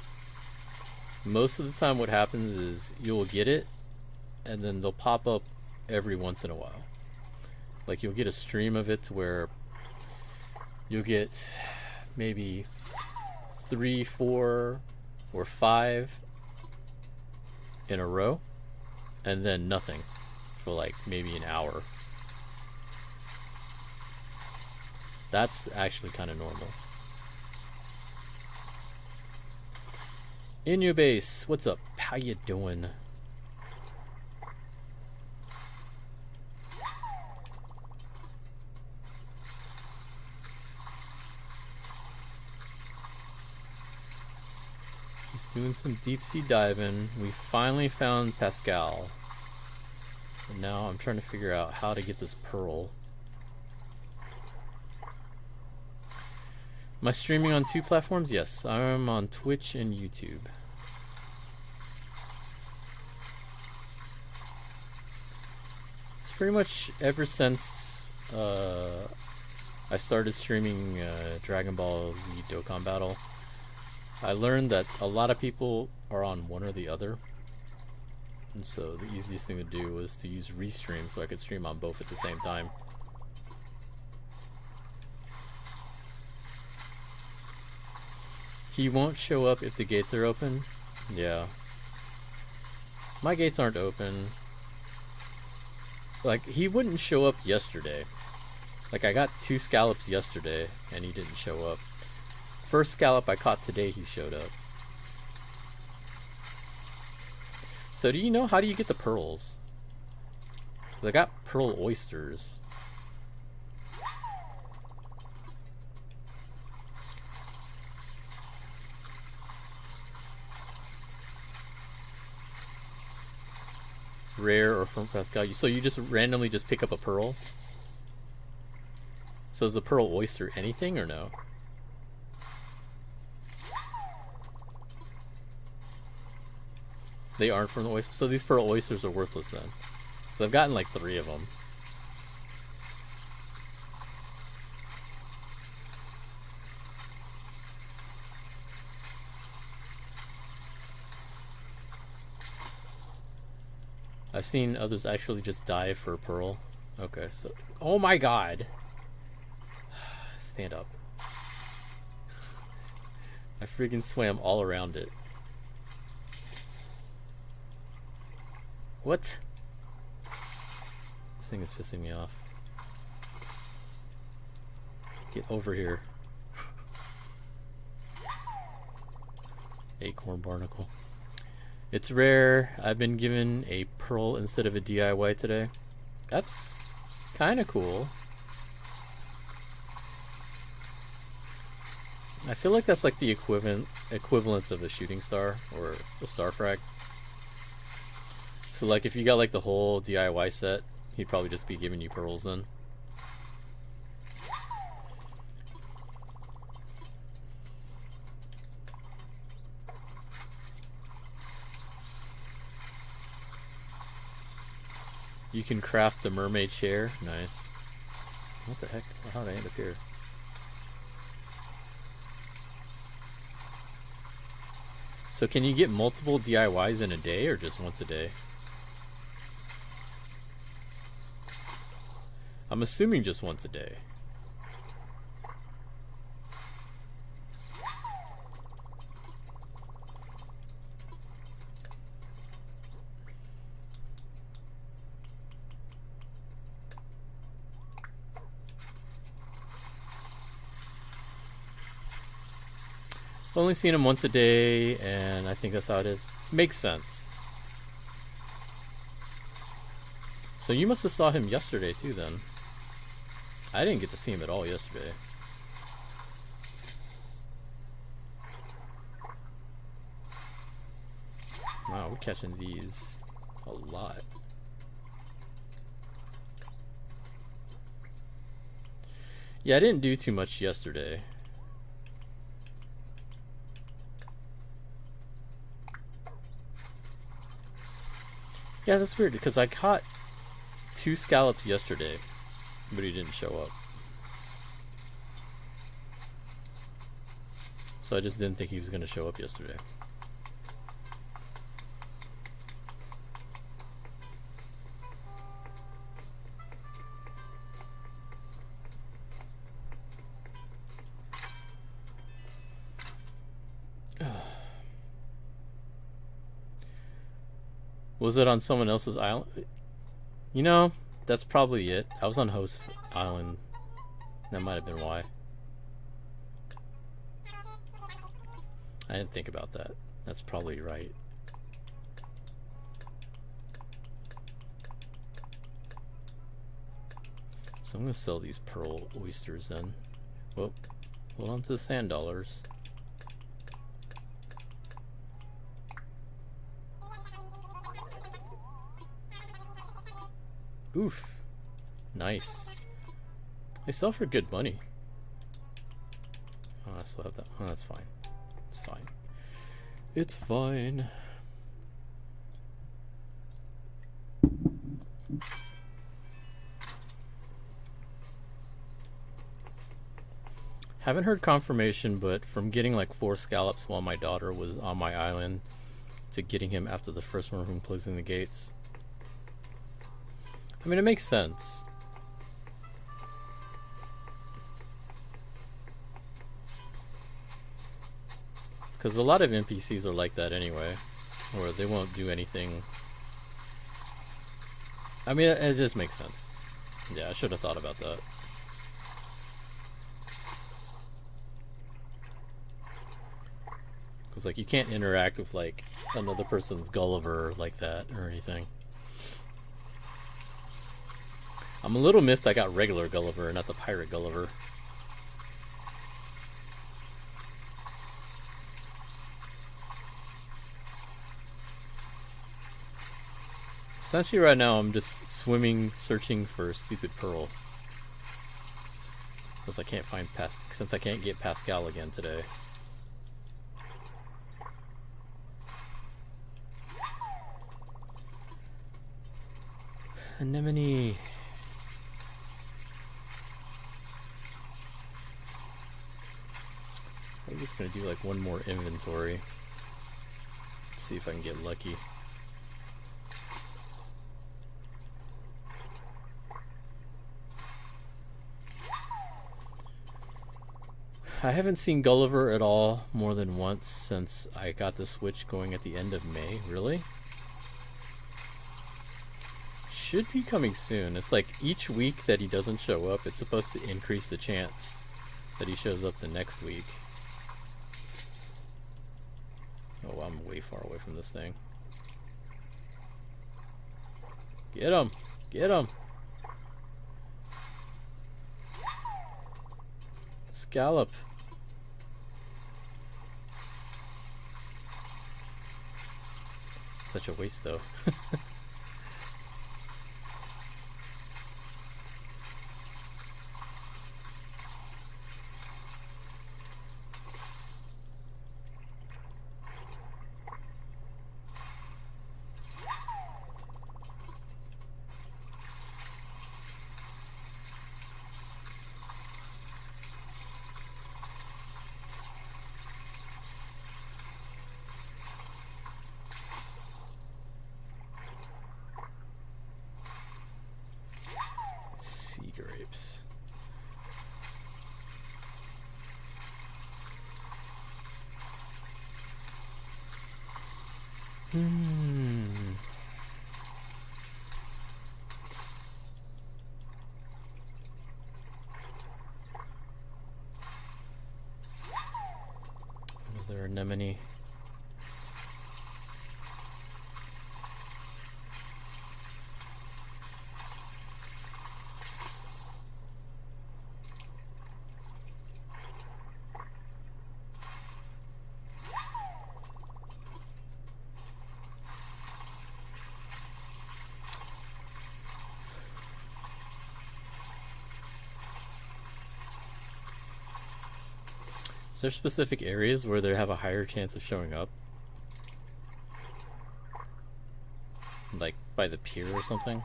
Most of the time what happens is you'll get it, and then they'll pop up every once in a while. Like, you'll get a stream of it to where you'll get maybe 3, 4 or 5 in a row, and then nothing for like maybe an hour. That's actually kind of normal. In your base, what's up? How you doing? Just doing some deep sea diving. We finally found Pascal. And now I'm trying to figure out how to get this pearl. Am I streaming on 2 platforms? Yes, I'm on Twitch and YouTube. It's pretty much ever since I started streaming Dragon Ball Z Dokkan Battle. I learned that a lot of people are on one or the other. And so the easiest thing to do was to use Restream so I could stream on both at the same time. He won't show up if the gates are open? Yeah. My gates aren't open. Like, he wouldn't show up yesterday. Like, I got 2 scallops yesterday, and he didn't show up. First scallop I caught today, he showed up. So do you know, how do you get the pearls? 'Cause I got pearl oysters. Rare or from Pascal. So you just randomly just pick up a pearl? So is the pearl oyster anything or no? They aren't from the oyster. So these pearl oysters are worthless then. So I've gotten like 3 of them. I've seen others actually just dive for a pearl. Okay, so... Oh my god! Stand up. I freaking swam all around it. What? This thing is pissing me off. Get over here. Acorn barnacle. It's rare. I've been given a pearl instead of a DIY today. That's kind of cool. I feel like that's like the equivalent of a shooting star or a star frag. So like if you got like the whole DIY set, he'd probably just be giving you pearls then. You can craft the mermaid chair. Nice. What the heck? How did I end up here? So can you get multiple DIYs in a day or just once a day? I'm assuming just once a day. I've only seen him once a day, and I think that's how it is. Makes sense. So you must have saw him yesterday too then. I didn't get to see him at all yesterday. Wow, we're catching these a lot. Yeah, I didn't do too much yesterday. Yeah, that's weird because I caught 2 scallops yesterday, but he didn't show up. So I just didn't think he was going to show up yesterday. Was it on someone else's island? You know, that's probably it. I was on host island. That might have been why. I didn't think about that. That's probably right. So I'm gonna sell these pearl oysters then. Well, hold on to the sand dollars. Oof. Nice. They sell for good money. Oh, I still have that. Oh, that's fine. It's fine. It's fine. Haven't heard confirmation, but from getting like 4 scallops while my daughter was on my island to getting him after the first one from closing the gates. I mean, it makes sense. Because a lot of NPCs are like that anyway, or they won't do anything. I mean, it just makes sense. Yeah, I should have thought about that. Because, like, you can't interact with, like, another person's Gulliver like that or anything. I'm a little miffed I got regular Gulliver and not the pirate Gulliver. Essentially right now I'm just swimming, searching for a stupid pearl. Because I can't find since I can't get Pascal again today. Anemone. I'm just gonna do like one more inventory. See if I can get lucky. I haven't seen Gulliver at all more than once since I got the Switch going at the end of May. Really? Should be coming soon. It's like each week that he doesn't show up, it's supposed to increase the chance that he shows up the next week. Oh, I'm way far away from this thing. Get him! Get him! Scallop. Such a waste, though. Grapes. Another anemone. Is there specific areas where they have a higher chance of showing up? Like by the pier or something?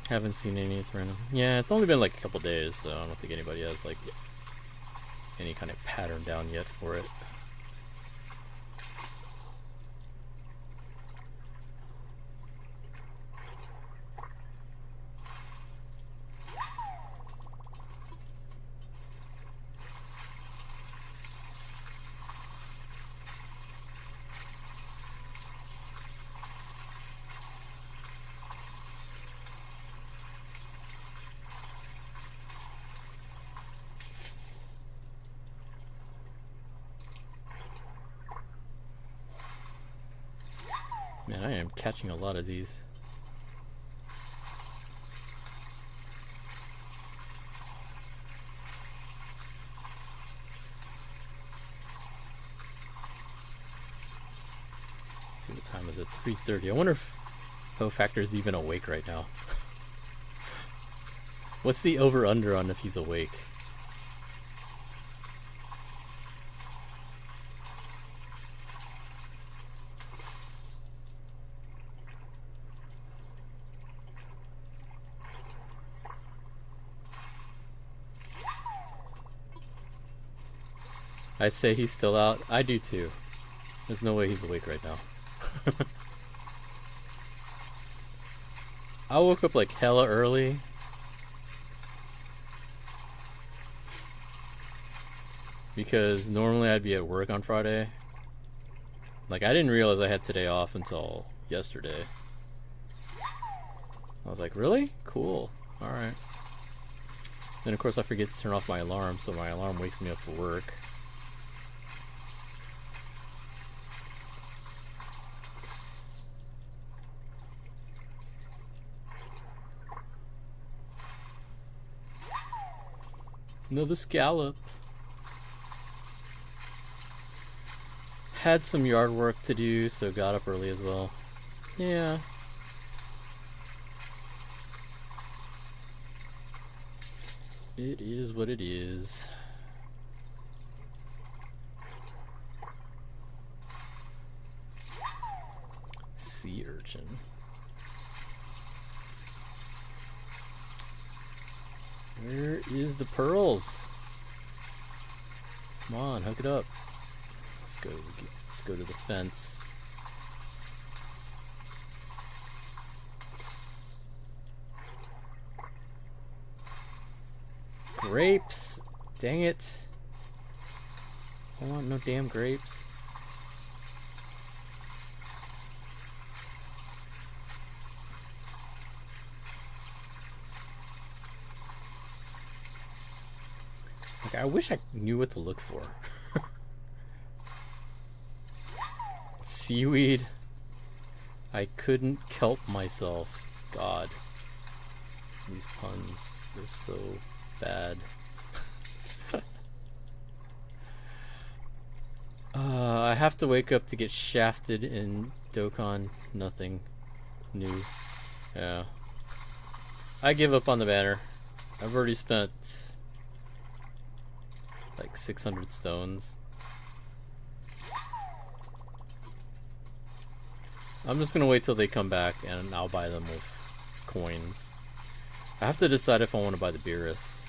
Haven't seen any. It's random. Yeah, it's only been like a couple days, so I don't think anybody has like any kind of pattern down yet for it. Man, I am catching a lot of these. Let's see, what time is it? 3:30. I wonder if Ho Factor is even awake right now. What's the over-under on if he's awake? I'd say he's still out. I do too. There's no way he's awake right now. I woke up like hella early. Because normally I'd be at work on Friday. Like, I didn't realize I had today off until yesterday. I was like, really? Cool. Alright. Then of course I forget to turn off my alarm, so my alarm wakes me up for work. Another scallop. Had some yard work to do, so got up early as well. Yeah. It is what it is. Sea urchin. Where is the pearls? Come on, hook it up. Let's go to the fence. Grapes! Dang it. I want no damn grapes. Like, I wish I knew what to look for. Seaweed. I couldn't kelp myself. God. These puns are so bad. I have to wake up to get shafted in Dokkan. Nothing new. Yeah. I give up on the banner. I've already spent like 600 stones. I'm just gonna wait till they come back and I'll buy them with coins. I have to decide if I want to buy the Beerus.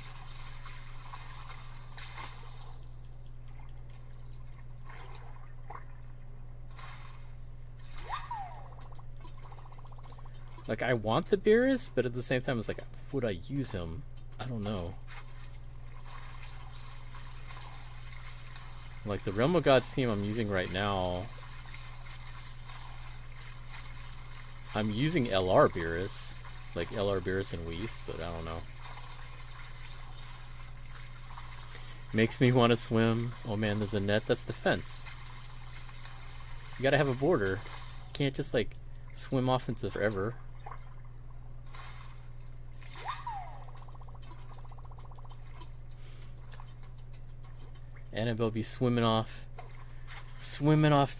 Like, I want the Beerus, but at the same time it's like, would I use him? I don't know. Like, the Realm of Gods team I'm using right now, I'm using LR Beerus, like LR Beerus and Whis, but I don't know. Makes me want to swim. Oh man, there's a net. That's the fence. You gotta have a border. You can't just like swim off into forever. Annabelle be swimming off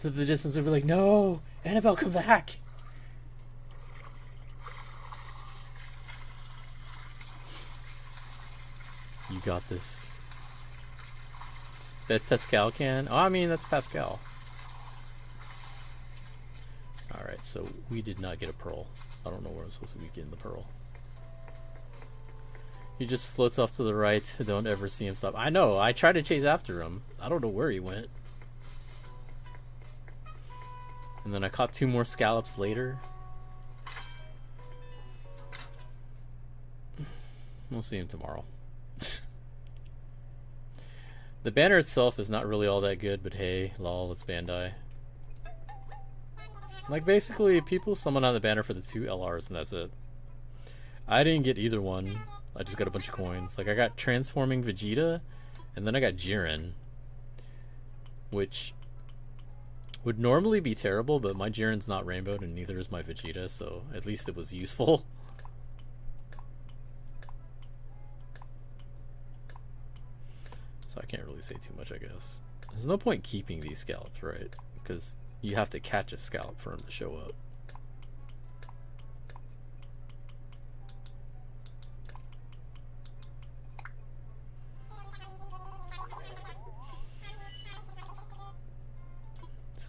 to the distance and be like, no, Annabelle, come back. You got this. Bet Pascal can? Oh, I mean, that's Pascal. Alright, so we did not get a pearl. I don't know where I'm supposed to be getting the pearl. He just floats off to the right. Don't ever see him stop. I know, I tried to chase after him. I don't know where he went. And then I caught 2 more scallops later. We'll see him tomorrow. The banner itself is not really all that good, but hey, lol, it's Bandai. Like, basically, people summon on the banner for the 2 LRs and that's it. I didn't get either one. I just got a bunch of coins. Like, I got Transforming Vegeta, and then I got Jiren. Which Would normally be terrible, but my Jiren's not rainbowed and neither is my Vegeta, so at least it was useful. So I can't really say too much, I guess. There's no point keeping these scallops, right? Because you have to catch a scallop for him to show up.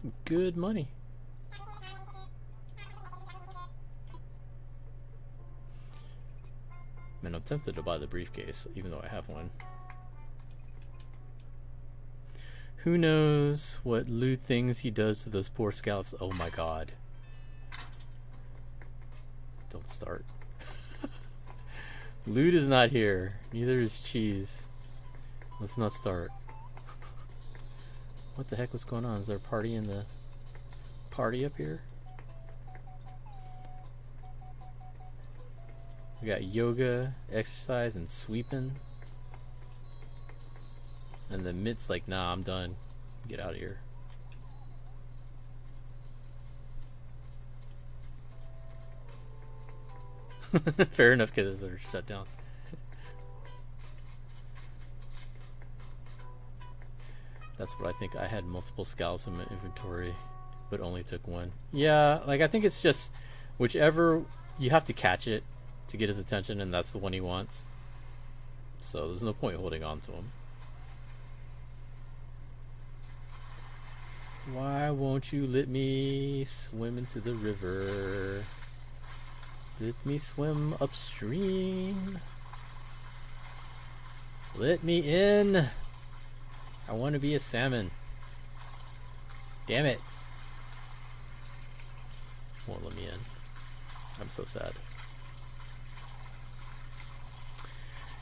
Some good money. Man, I'm tempted to buy the briefcase, even though I have one. Who knows what lewd things he does to those poor scallops? Oh my god. Don't start. Lewd is not here. Neither is Cheese. Let's not start. What the heck was going on? Is there a party in the party up here? We got yoga, exercise, and sweeping. And the Mitt's like, nah, I'm done. Get out of here. Fair enough, kids are shut down. That's what I think. I had multiple scallops in my inventory, but only took one. Yeah, like I think it's just whichever you have to catch it to get his attention, and that's the one he wants. So there's no point holding on to him. Why won't you let me swim into the river? Let me swim upstream. Let me in. I want to be a salmon. Damn it. Won't let me in. I'm so sad.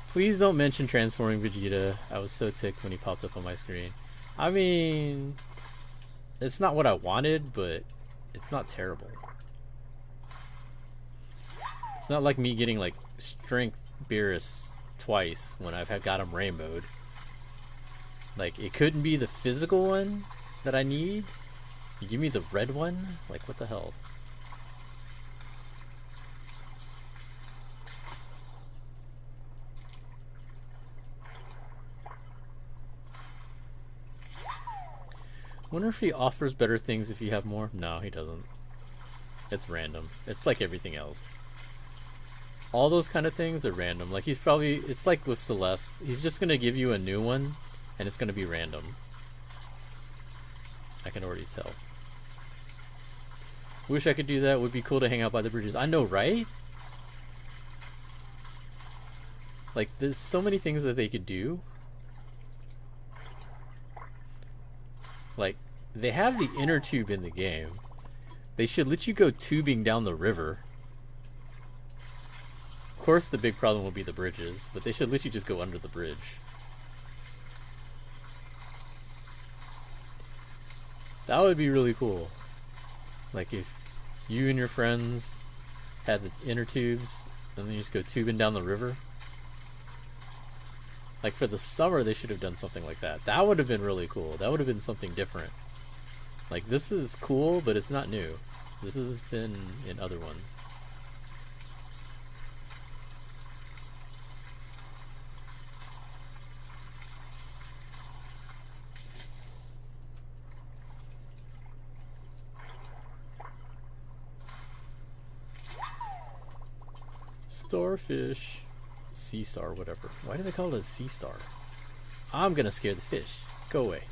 Please don't mention transforming Vegeta. I was so ticked when he popped up on my screen. I mean, it's not what I wanted, but it's not terrible. It's not like me getting like Strength Beerus twice when I've got him rainbowed. Like, it couldn't be the physical one that I need. You give me the red one? Like, what the hell? Wonder if he offers better things if you have more? No, he doesn't. It's random. It's like everything else. All those kind of things are random. Like, he's probably... It's like with Celeste. He's just gonna give you a new one, and it's gonna be random. I can already tell. Wish I could do that. Would be cool to hang out by the bridges. I know, right? Like, there's so many things that they could do. Like, they have the inner tube in the game. They should let you go tubing down the river. Of course, the big problem will be the bridges, but they should let you just go under the bridge. That would be really cool. Like, if you and your friends had the inner tubes, and then you just go tubing down the river. Like, for the summer, they should have done something like that. That would have been really cool. That would have been something different. Like, this is cool, but it's not new. This has been in other ones. Starfish. Sea star, whatever. Why do they call it a sea star? I'm gonna scare the fish. Go away.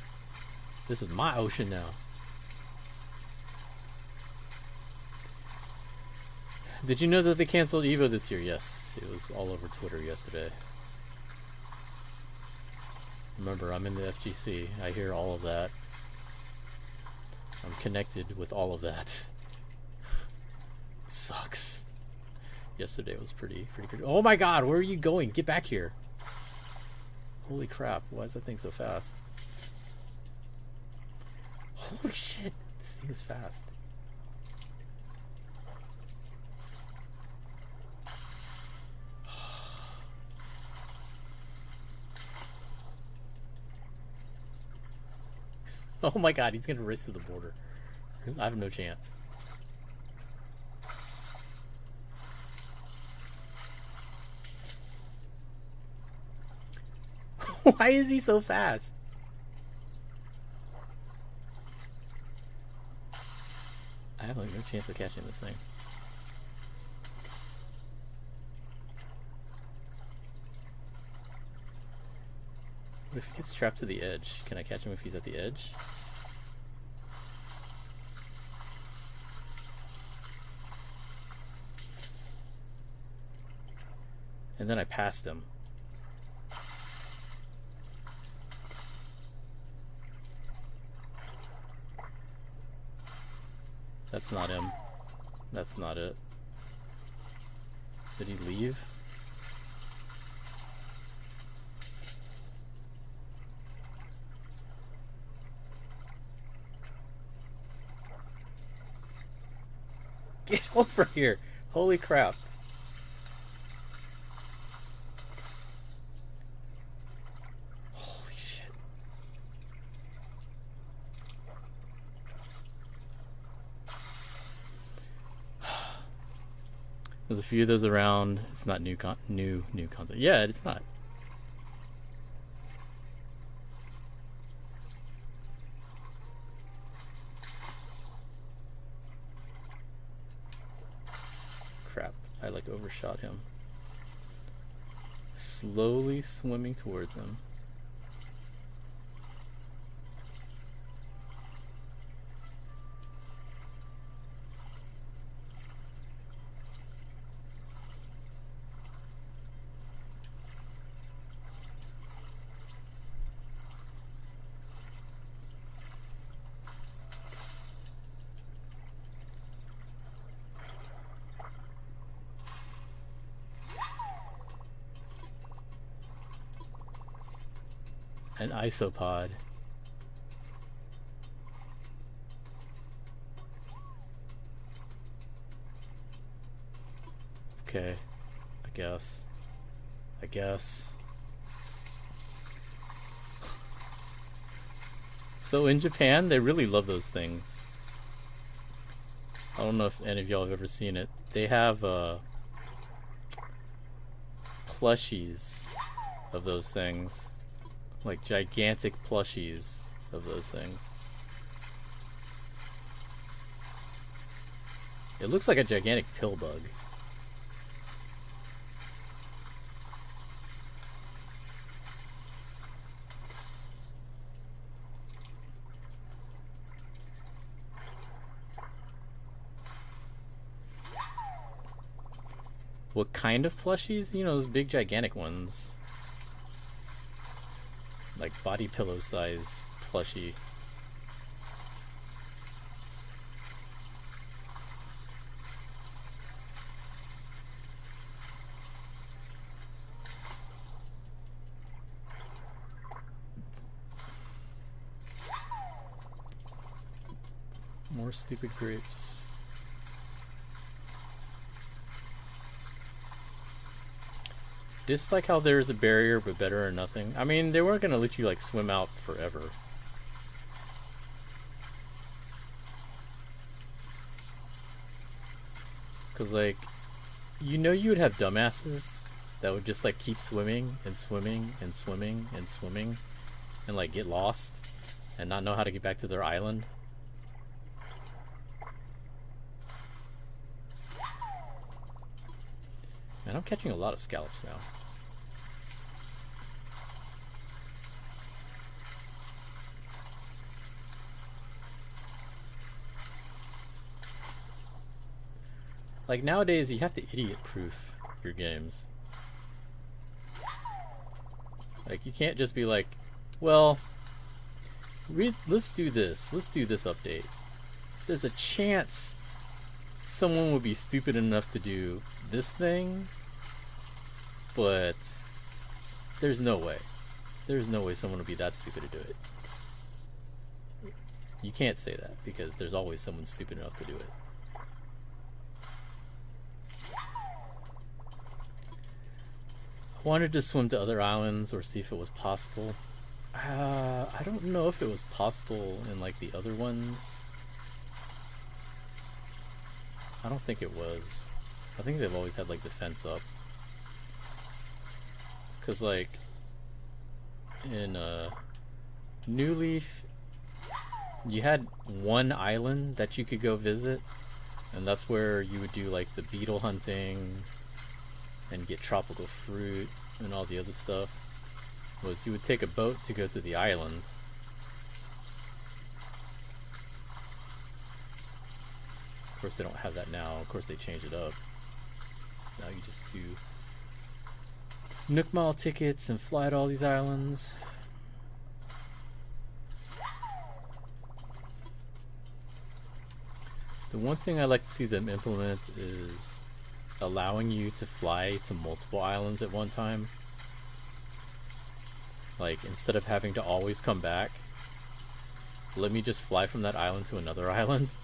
This is my ocean now. Did you know that they canceled Evo this year? Yes, it was all over Twitter yesterday. Remember, I'm in the FGC. I hear all of that. I'm connected with all of that. It sucks. Yesterday was pretty good. Oh my god, where are you going? Get back here. Holy crap, why is that thing so fast? Holy shit, this thing is fast. Oh my god, he's gonna race to the border. I have no chance. Why is he so fast? I have like no chance of catching this thing. What if he gets trapped to the edge? Can I catch him if he's at the edge? And then I passed him. That's not him. That's not it. Did he leave? Get over here! Holy crap. Holy shit. There's a few of those around. It's not new content. Yeah, it's not. Crap, I like overshot him. Slowly swimming towards him. An isopod. Okay, I guess. So in Japan, they really love those things. I don't know if any of y'all have ever seen it. They have plushies of those things. Like gigantic plushies of those things. It looks like a gigantic pill bug. What kind of plushies? You know, those big gigantic ones. Like body pillow size plushie. More stupid grapes. Just like how there's a barrier but better or nothing. I mean, they weren't gonna let you like swim out forever. Cause like, you know, you would have dumbasses that would just like keep swimming and swimming and swimming and swimming and like get lost and not know how to get back to their island. Man, I'm catching a lot of scallops now. Like nowadays, you have to idiot-proof your games. Like you can't just be like, well, let's do this update. There's a chance someone would be stupid enough to do this thing, but there's no way. There's no way someone would be that stupid to do it. You can't say that because there's always someone stupid enough to do it. I wanted to swim to other islands or see if it was possible. I don't know if it was possible in like the other ones. I don't think it was. I think they've always had like the fence up. Cause like in New Leaf, you had one island that you could go visit, and that's where you would do like the beetle hunting and get tropical fruit and all the other stuff. Was you would take a boat to go to the island. Of course, they don't have that now. Of course, they changed it up. Now you just do Nook Mile tickets and fly to all these islands. The one thing I'd like to see them implement is allowing you to fly to multiple islands at one time. Like, instead of having to always come back, let me just fly from that island to another island.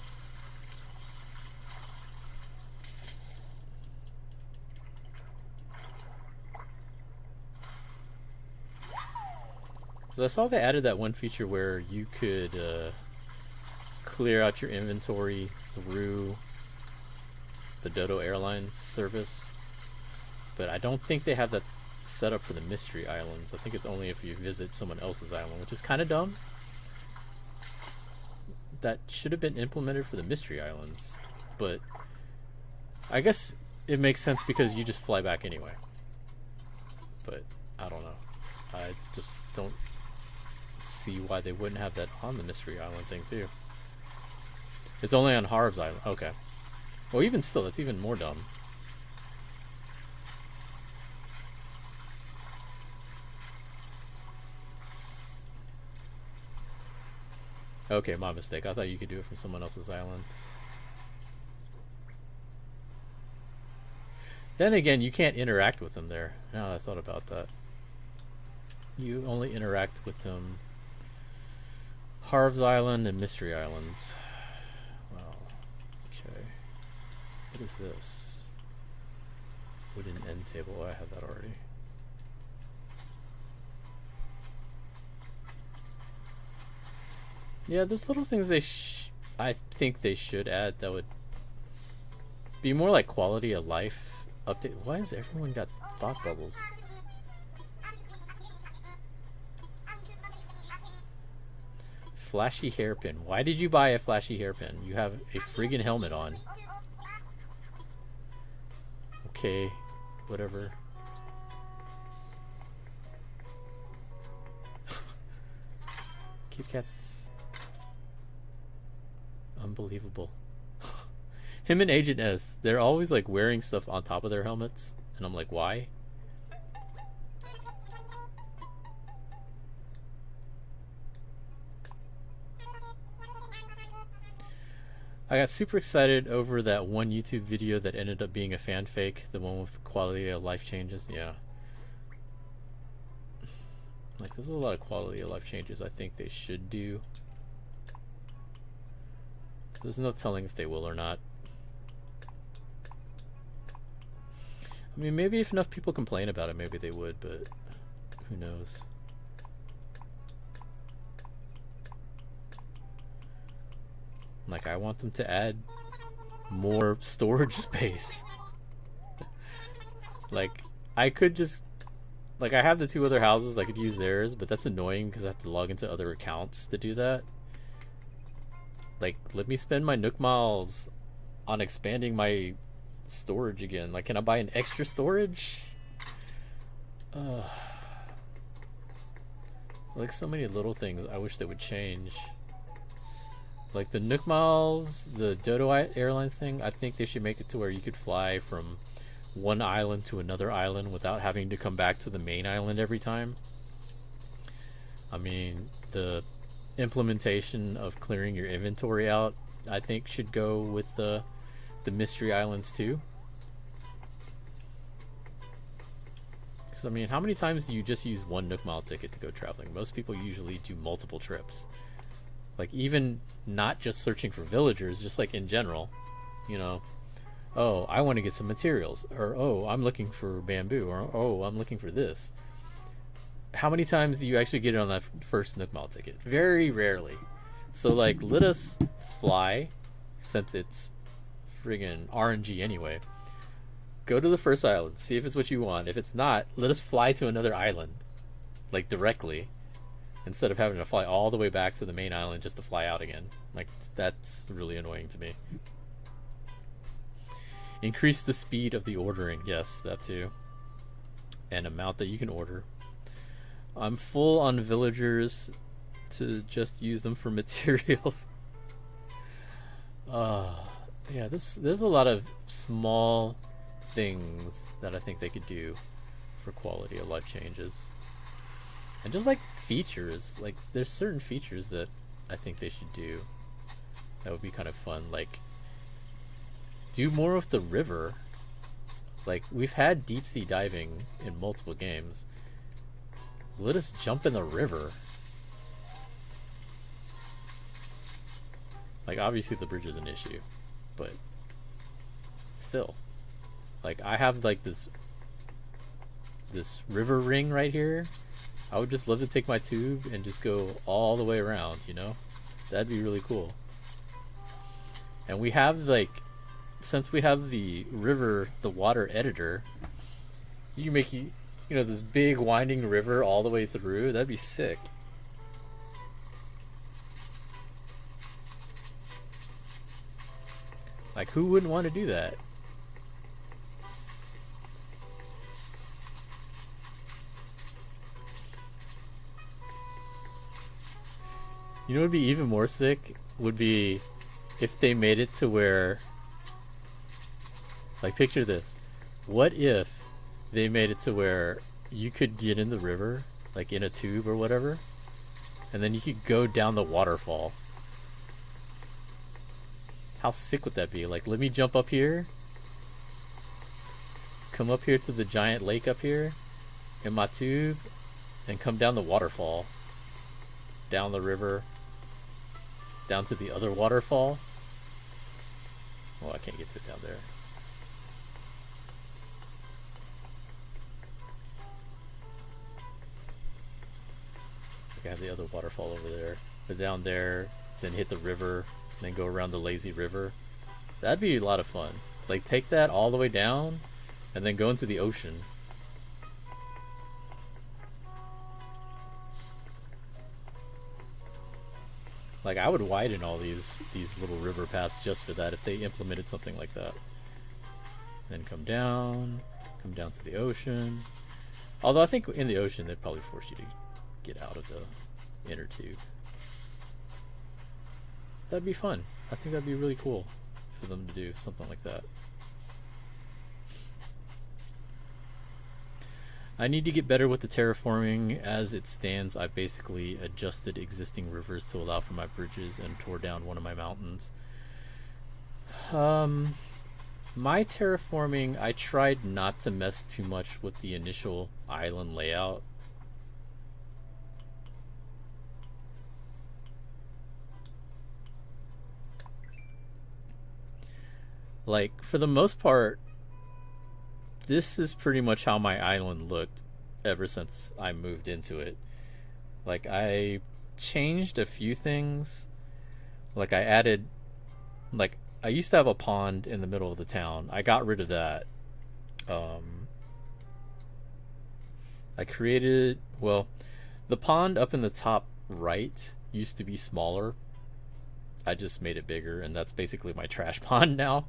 Because I saw they added that one feature where you could clear out your inventory through the Dodo Airlines service. But I don't think they have that set up for the mystery islands. I think it's only if you visit someone else's island, which is kind of dumb. That should have been implemented for the mystery islands, but I guess it makes sense because you just fly back anyway. But I don't know. I just don't see why they wouldn't have that on the mystery island thing too. It's only on Harv's Island. Okay. Well, even still, it's even more dumb. Okay, my mistake. I thought you could do it from someone else's island. Then again, you can't interact with them there. Now I thought about that. You only interact with them Harv's Island and Mystery Islands. Well, okay. What is this? Wooden end table. Oh, I have that already. Yeah, there's little things I think they should add that would be more like quality of life update. Why has everyone got thought bubbles? Flashy hairpin. Why did you buy a flashy hairpin? You have a friggin' helmet on. Okay, whatever. Kit Kat's unbelievable. Him and Agent S, they're always like wearing stuff on top of their helmets, and I'm like, why? I got super excited over that one YouTube video that ended up being a fan fake, the one with quality of life changes. Yeah. Like, there's a lot of quality of life changes I think they should do. There's no telling if they will or not. I mean, maybe if enough people complain about it, maybe they would, but who knows? Like, I want them to add more storage space. Like, I could just... Like, I have the two other houses, I could use theirs, but that's annoying because I have to log into other accounts to do that. Like, let me spend my Nook Miles on expanding my storage again. Like, can I buy an extra storage? Like, so many little things I wish they would change. Like, the Nook Miles, the Dodo Airlines thing, I think they should make it to where you could fly from one island to another island without having to come back to the main island every time. I mean, the implementation of clearing your inventory out, I think, should go with the mystery islands too. Because I mean, how many times do you just use one Nook Mile ticket to go traveling? Most people usually do multiple trips. Like, even not just searching for villagers, just like in general, you know, oh, I want to get some materials, or oh, I'm looking for bamboo, or oh, I'm looking for this. how many times do you actually get it on that first Nook Mile ticket? Very rarely. So like, let us fly, since it's friggin' RNG anyway. Go to the first island, see if it's what you want. If it's not, let us fly to another island, like directly, instead of having to fly all the way back to the main island just to fly out again. Like, that's really annoying to me. Increase the speed of the ordering. Yes, that too. And amount that you can order. I'm full on villagers to just use them for materials. Yeah, there's a lot of small things that I think they could do for quality of life changes. And just like features, like there's certain features that I think they should do that would be kind of fun. Like, do more of the river. Like, we've had deep sea diving in multiple games. Let us jump in the river. Like, obviously the bridge is an issue, but still. Like, I have like this river ring right here. I would just love to take my tube and just go all the way around, you know? That'd be really cool. And we have like, since we have the river, the water editor, you can make, you know, this big winding river all the way through. That'd be sick. Like, who wouldn't want to do that? You know what would be even more sick? Would be if they made it to where, like, picture this. What if they made it to where you could get in the river, like in a tube or whatever, and then you could go down the waterfall? How sick would that be? Like, let me jump up here, come up here to the giant lake up here in my tube, and come down the waterfall, down the river, down to the other waterfall. Oh, I can't get to it down there. I have the other waterfall over there. But down there, then hit the river, then go around the lazy river. That'd be a lot of fun. Like, take that all the way down, and then go into the ocean. Like, I would widen all these little river paths just for that if they implemented something like that. Then come down to the ocean. Although I think in the ocean they'd probably force you to get out of the inner tube. That'd be fun. I think that'd be really cool for them to do something like that. I need to get better with the terraforming. As it stands, I've basically adjusted existing rivers to allow for my bridges and tore down one of my mountains. My terraforming, I tried not to mess too much with the initial island layout. Like, for the most part, this is pretty much how my island looked ever since I moved into it. Like, I changed a few things. Like, I added, like, I used to have a pond in the middle of the town. I got rid of that. I created, well, the pond up in the top right used to be smaller. I just made it bigger, and that's basically my trash pond now.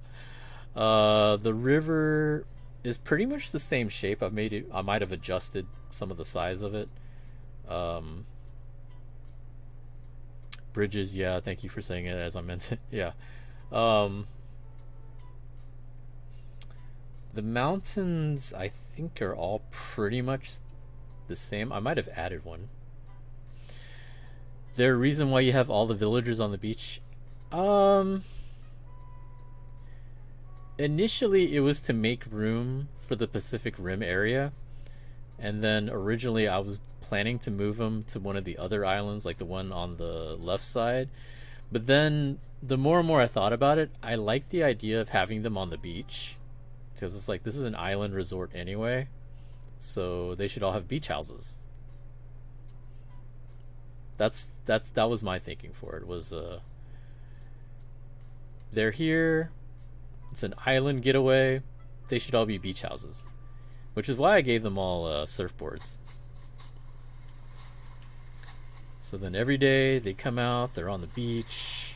The river is pretty much the same shape. I might have adjusted some of the size of it. Bridges, yeah, thank you for saying it as I meant it. Yeah. The mountains, I think, are all pretty much the same. I might have added one. There a reason why you have all the villagers on the beach? Initially, it was to make room for the Pacific Rim area. And then originally I was planning to move them to one of the other islands, like the one on the left side. But then the more and more I thought about it, I liked the idea of having them on the beach. Because it's like, this is an island resort anyway. So they should all have beach houses. That was my thinking for it. Was they're here. It's an island getaway. They should all be beach houses, which is why I gave them all surfboards. So then every day they come out, they're on the beach.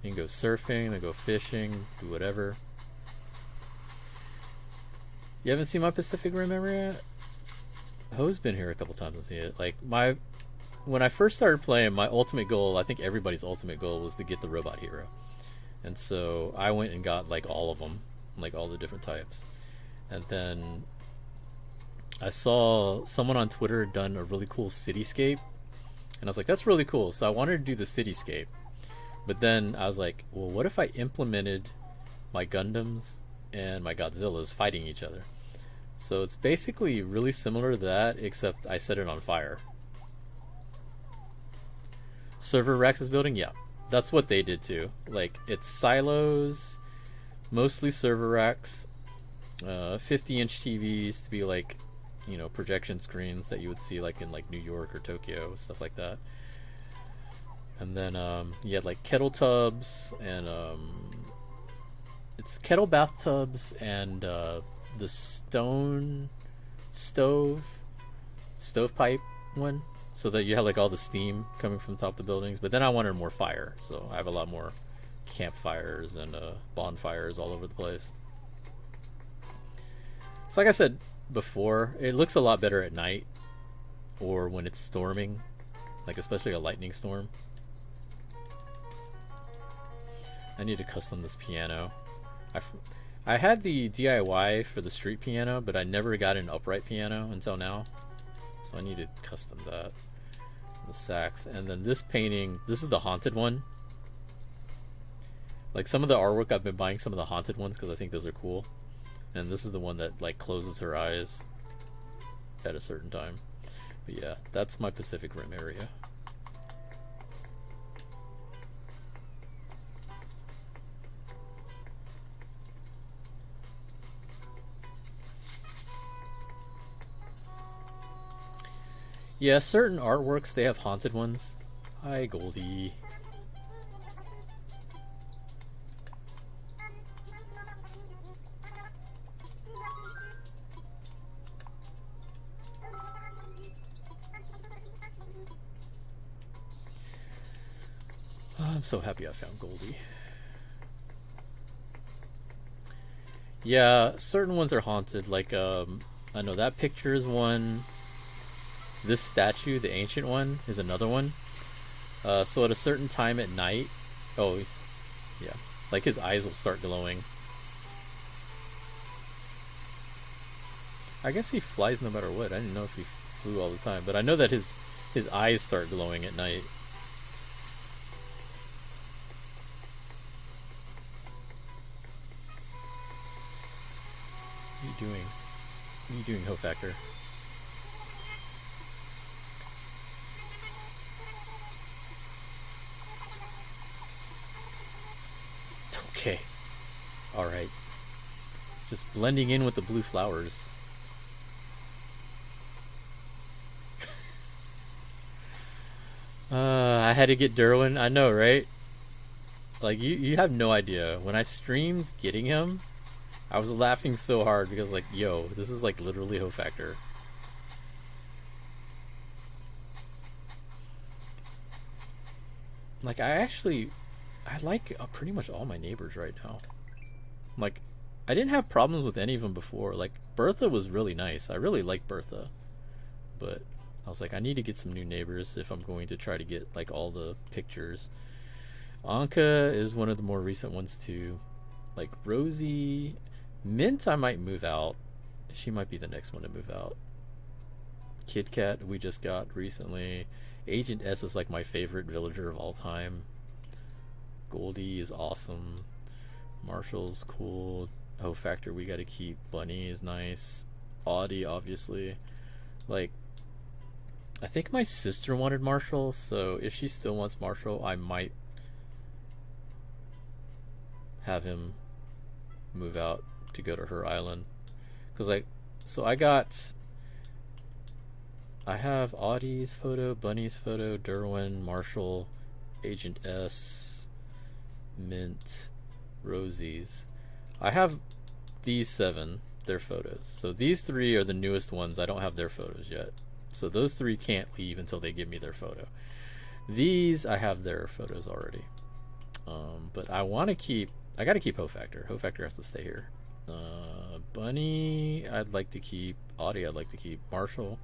They can go surfing, they go fishing, do whatever. You haven't seen my Pacific Rim ever yet? Ho's been here a couple times to see it. Like when I first started playing, my ultimate goal, I think everybody's ultimate goal, was to get the robot hero. And so I went and got like all of them, like all the different types. And then I saw someone on Twitter had done a really cool cityscape. And I was like, that's really cool. So I wanted to do the cityscape. But then I was like, well, what if I implemented my Gundams and my Godzillas fighting each other? So it's basically really similar to that, except I set it on fire. Server Rex is building? Yeah. That's what they did too. Like, it's silos, mostly server racks, 50-inch TVs to be like, you know, projection screens that you would see like in like New York or Tokyo, stuff like that. And then you had like kettle tubs and it's kettle bathtubs and the stovepipe one, so that you have like all the steam coming from the top of the buildings. But then I wanted more fire, so I have a lot more campfires and bonfires all over the place. So like I said before, it looks a lot better at night or when it's storming, like especially a lightning storm. I need to custom this piano. I had the DIY for the street piano, but I never got an upright piano until now. So I need to custom that. The sax. And then this painting, this is the haunted one. Like some of the artwork, I've been buying some of the haunted ones because I think those are cool. And this is the one that like closes her eyes at a certain time. But yeah, that's my Pacific Rim area. Yeah, certain artworks, they have haunted ones. Hi, Goldie. Oh, I'm so happy I found Goldie. Yeah, certain ones are haunted. Like, I know that picture is one. This statue, the ancient one, is another one. So at a certain time at night, yeah, like his eyes will start glowing. I guess he flies no matter what. I didn't know if he flew all the time, but I know that his eyes start glowing at night. What are you doing? What are you doing, Hofactor? Okay. Alright. Just blending in with the blue flowers. I had to get Derwin. I know, right? Like, you have no idea. When I streamed getting him, I was laughing so hard because, like, yo, this is, like, literally Hofactor. Like, I like pretty much all my neighbors right now. Like, I didn't have problems with any of them before. Like, Bertha was really nice. I really liked Bertha. But I was like, I need to get some new neighbors if I'm going to try to get, like, all the pictures. Anka is one of the more recent ones, too. Like, Rosie. Mint, I might move out. She might be the next one to move out. Kit Kat, we just got recently. Agent S is, like, my favorite villager of all time. Goldie is awesome. Marshall's cool. Hofactor we gotta keep. Bunny is nice. Audie, obviously. Like, I think my sister wanted Marshall, so if she still wants Marshall, I might have him move out to go to her island. Because, like, so I I have Audie's photo, Bunny's photo, Derwin, Marshall, Agent S, Mint, Rosie's. I have these 7, their photos. So these 3 are the newest ones. I don't have their photos yet. So those 3 can't leave until they give me their photo. These, I have their photos already. But I want to keep... I got to keep Hoe Factor. Hoe Factor has to stay here. Bunny, I'd like to keep. Audie, I'd like to keep. Marshall,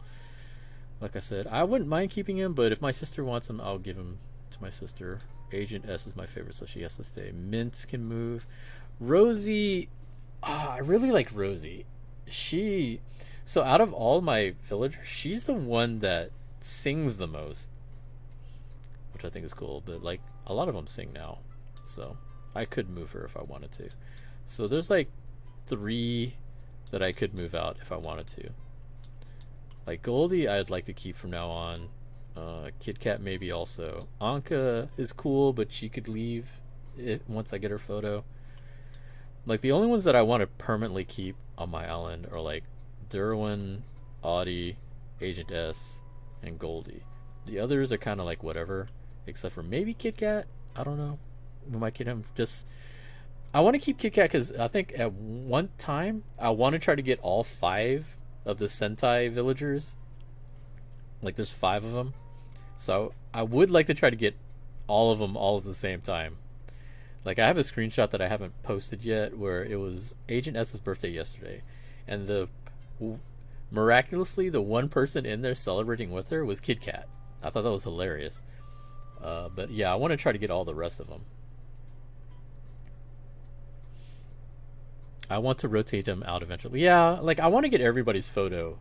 like I said, I wouldn't mind keeping him, but if my sister wants him, I'll give him to my sister. Agent S is my favorite, so she has to stay. Mint can move. Rosie, I really like Rosie. So out of all my villagers, she's the one that sings the most, which I think is cool. But like a lot of them sing now, so I could move her if I wanted to. So there's like 3 that I could move out if I wanted to. Like Goldie, I'd like to keep from now on. Kit Kat maybe also. Anka is cool, but she could leave once I get her photo. Like the only ones that I want to permanently keep on my island are like Derwin, Audie, Agent S, and Goldie. The others are kind of like whatever, except for maybe Kit Kat. I don't know. We might get him. I want to keep Kit Kat because I think at one time I want to try to get all 5 of the Sentai villagers. Like there's 5 of them, so I would like to try to get all of them all at the same time. Like I have a screenshot that I haven't posted yet where it was Agent S's birthday yesterday, and miraculously the one person in there celebrating with her was Kit Kat. I thought that was hilarious. But yeah, I want to try to get all the rest of them. I want to rotate them out eventually. Yeah, like I want to get everybody's photo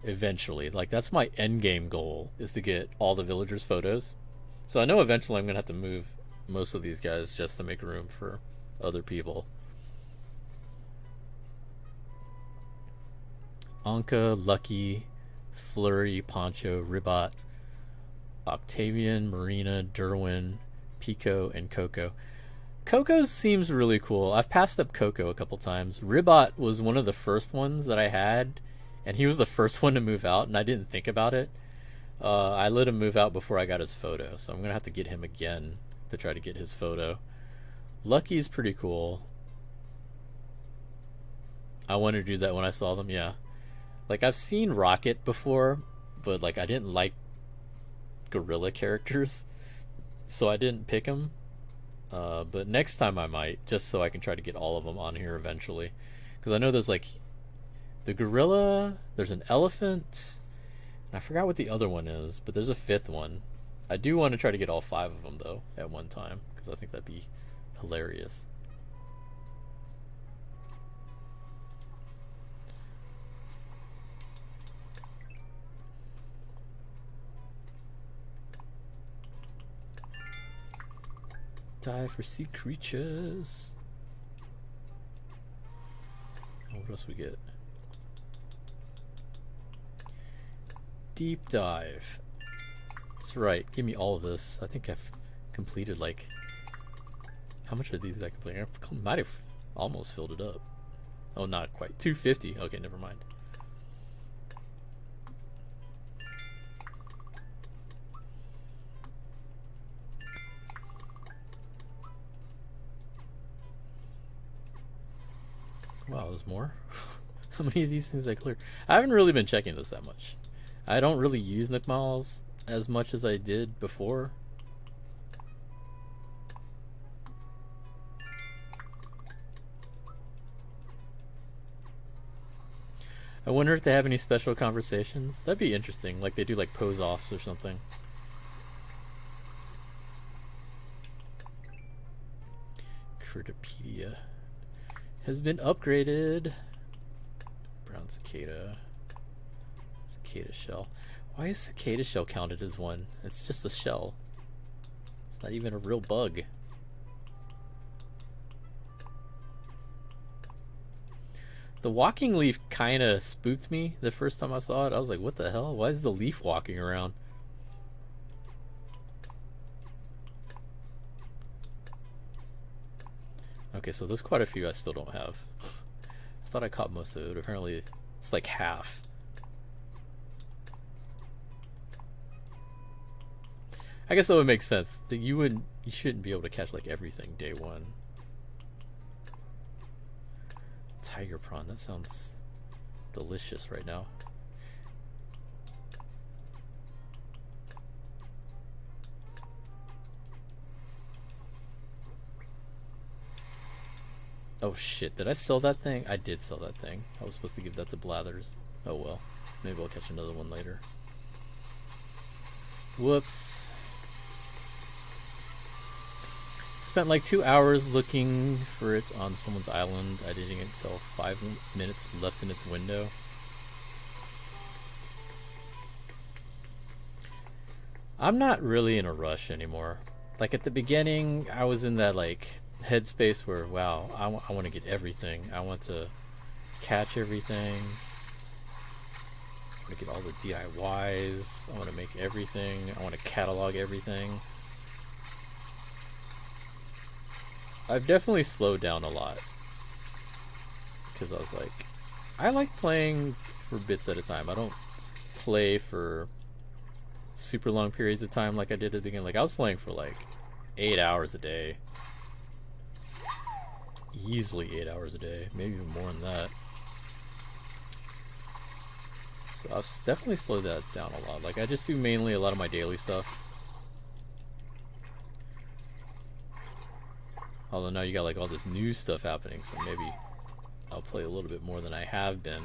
eventually. Like that's my end game goal, is to get all the villagers' photos. So I know eventually I'm gonna have to move most of these guys just to make room for other people. Anka, Lucky, Flurry, Poncho, Ribat, Octavian, Marina, Derwin, Pico, and Coco. Coco seems really cool. I've passed up Coco a couple times. Ribat was one of the first ones that I had, and he was the first one to move out, and I didn't think about it. I let him move out before I got his photo, so I'm going to have to get him again to try to get his photo. Lucky's pretty cool. I wanted to do that when I saw them, yeah. Like, I've seen Rocket before, but, like, I didn't like gorilla characters, so I didn't pick him. But next time I might, just so I can try to get all of them on here eventually. Because I know there's, like, the gorilla, there's an elephant, and I forgot what the other one is, but there's a 5th one. I do want to try to get all 5 of them, though, at one time, because I think that'd be hilarious. Die for sea creatures. Oh, what else we get? Deep dive. That's right. Give me all of this. I think I've completed like... How much of these did I complete? I might have almost filled it up. Oh, not quite. 250. Okay, never mind. Wow, there's more. How many of these things I cleared? I haven't really been checking this that much. I don't really use Nook Miles as much as I did before. I wonder if they have any special conversations. That'd be interesting. Like they do like pose offs or something. Critipedia has been upgraded. Brown cicada. Cicada shell. Why is cicada shell counted as one? It's just a shell. It's not even a real bug. The walking leaf kind of spooked me the first time I saw it. I was like, what the hell? Why is the leaf walking around? Okay, so there's quite a few I still don't have. I thought I caught most of it. Apparently, it's like half. I guess that would make sense. That you shouldn't be able to catch like everything day one. Tiger prawn, that sounds delicious right now. Oh shit, did I sell that thing? I did sell that thing. I was supposed to give that to Blathers. Oh well, maybe I'll catch another one later. Whoops. Spent like 2 hours looking for it on someone's island. I didn't get until 5 minutes left in its window. I'm not really in a rush anymore. Like at the beginning, I was in that like headspace where, wow, I want to get everything. I want to catch everything. I want to get all the DIYs. I want to make everything. I want to catalog everything. I've definitely slowed down a lot. Because I was like, I like playing for bits at a time. I don't play for super long periods of time like I did at the beginning. Like I was playing for like 8 hours a day. Easily 8 hours a day. Maybe even more than that. So I've definitely slowed that down a lot. Like I just do mainly a lot of my daily stuff. Although now you got like all this new stuff happening, so maybe I'll play a little bit more than I have been.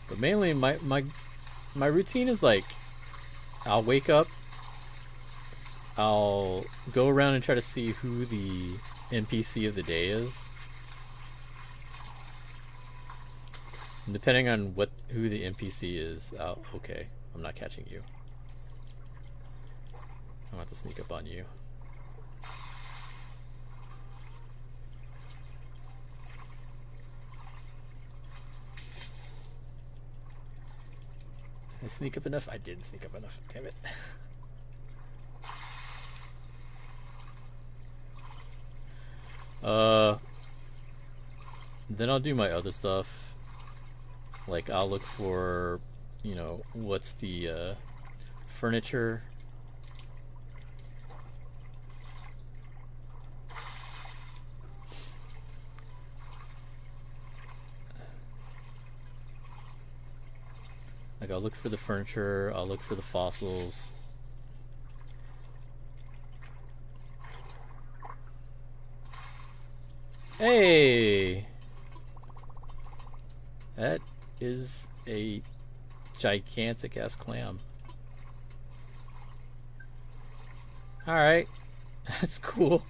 But mainly my routine is like, I'll wake up, I'll go around and try to see who the NPC of the day is. And depending on who the NPC is, okay, I'm not catching you. I'm going to have to sneak up on you. Did I sneak up enough? I did sneak up enough. Damn it. Then I'll do my other stuff. Like I'll look for, you know, what's the furniture. Like I'll look for the furniture, I'll look for the fossils. Hey! That is a gigantic ass clam. Alright. That's cool.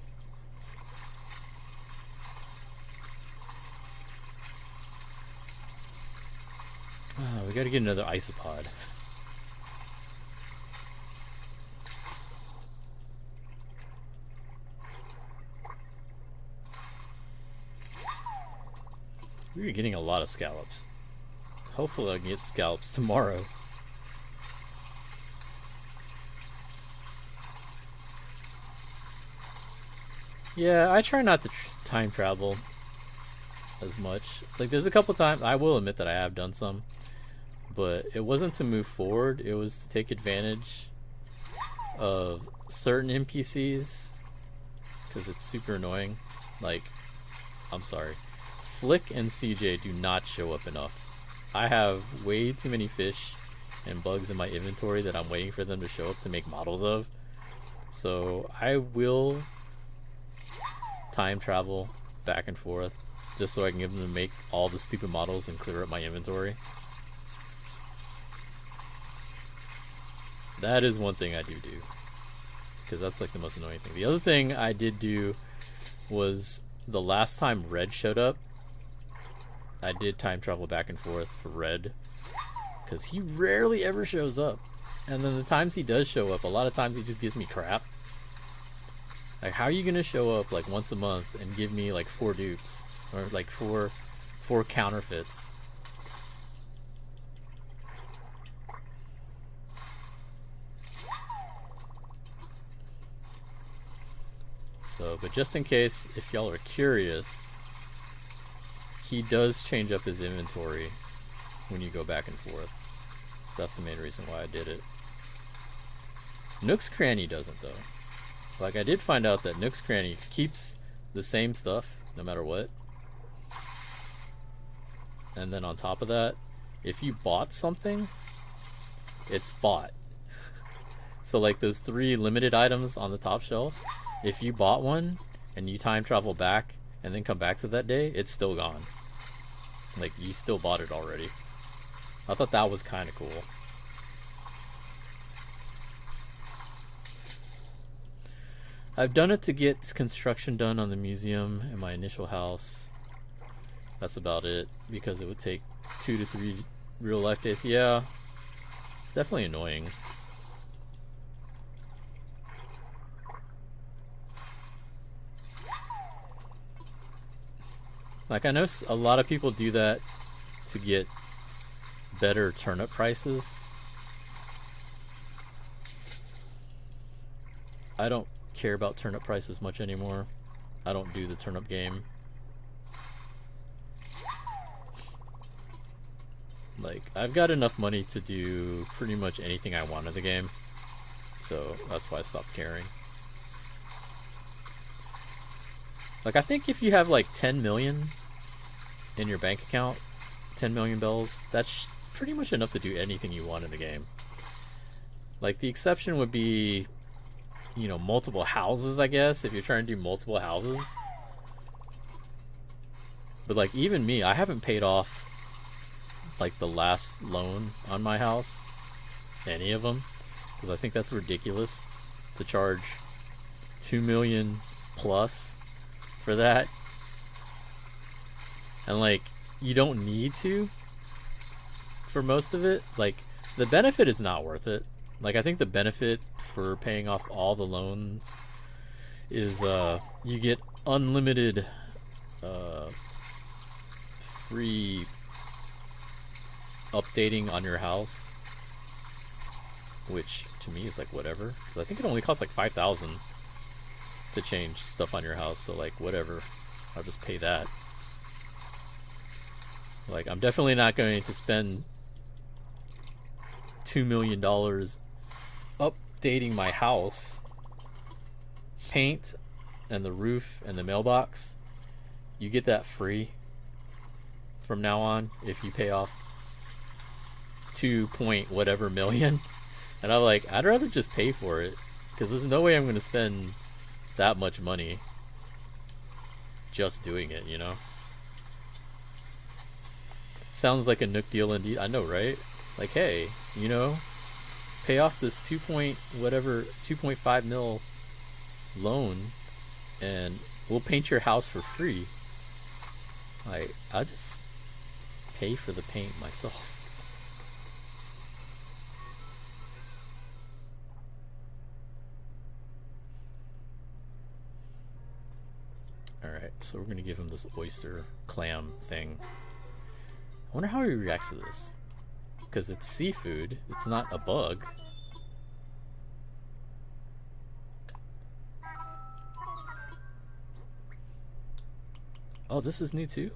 Oh, we gotta get another isopod. We're getting a lot of scallops. Hopefully I can get scallops tomorrow. Yeah, I try not to time travel as much. Like there's a couple times, I will admit that I have done some, but it wasn't to move forward, it was to take advantage of certain NPCs, because it's super annoying. Like, I'm sorry, Flick and CJ do not show up enough. I have way too many fish and bugs in my inventory that I'm waiting for them to show up to make models of. So I will time travel back and forth just so I can get them to make all the stupid models and clear up my inventory. That is one thing I do, because that's like the most annoying thing. The other thing I did do was the last time Red showed up, I did time travel back and forth for Red, because he rarely ever shows up. And then the times he does show up, a lot of times he just gives me crap. Like, how are you gonna show up like once a month and give me like 4 dupes, or like four counterfeits? So, but just in case, if y'all are curious, he does change up his inventory when you go back and forth. So that's the main reason why I did it. Nook's Cranny doesn't, though. Like, I did find out that Nook's Cranny keeps the same stuff no matter what. And then on top of that, if you bought something, it's bought. So like those 3 limited items on the top shelf, if you bought one and you time travel back and then come back to that day, it's still gone. Like, you still bought it already. I thought that was kind of cool. I've done it to get construction done on the museum and my initial house. That's about it, because it would take 2 to 3 real life days. Yeah, it's definitely annoying. Like, I know a lot of people do that to get better turnip prices. I don't care about turnip prices much anymore. I don't do the turnip game. Like, I've got enough money to do pretty much anything I want in the game. So that's why I stopped caring. Like, I think if you have like 10 million in your bank account, 10 million bells, that's pretty much enough to do anything you want in the game. Like, the exception would be, you know, multiple houses, I guess, if you're trying to do multiple houses. But like, even me, I haven't paid off like the last loan on my house, any of them, because I think that's ridiculous to charge 2 million plus for that. And like, you don't need to for most of it. Like, the benefit is not worth it. Like, I think the benefit for paying off all the loans is you get unlimited free updating on your house, which to me is like whatever, because I think it only costs like 5,000 to change stuff on your house. So like, whatever, I'll just pay that. Like, I'm definitely not going to spend $2 million updating my house. Paint and the roof and the mailbox, you get that free from now on if you pay off 2 point whatever million. And I'm like, I'd rather just pay for it, because there's no way I'm going to spend that much money just doing it, you know? Sounds like a Nook deal indeed. I know, right? Like, hey, you know, pay off this 2.5 mil loan and we'll paint your house for free. Like, I'll just pay for the paint myself. Alright, so we're gonna give him this oyster clam thing. I wonder how he reacts to this, because it's seafood, it's not a bug. Oh, this is new too?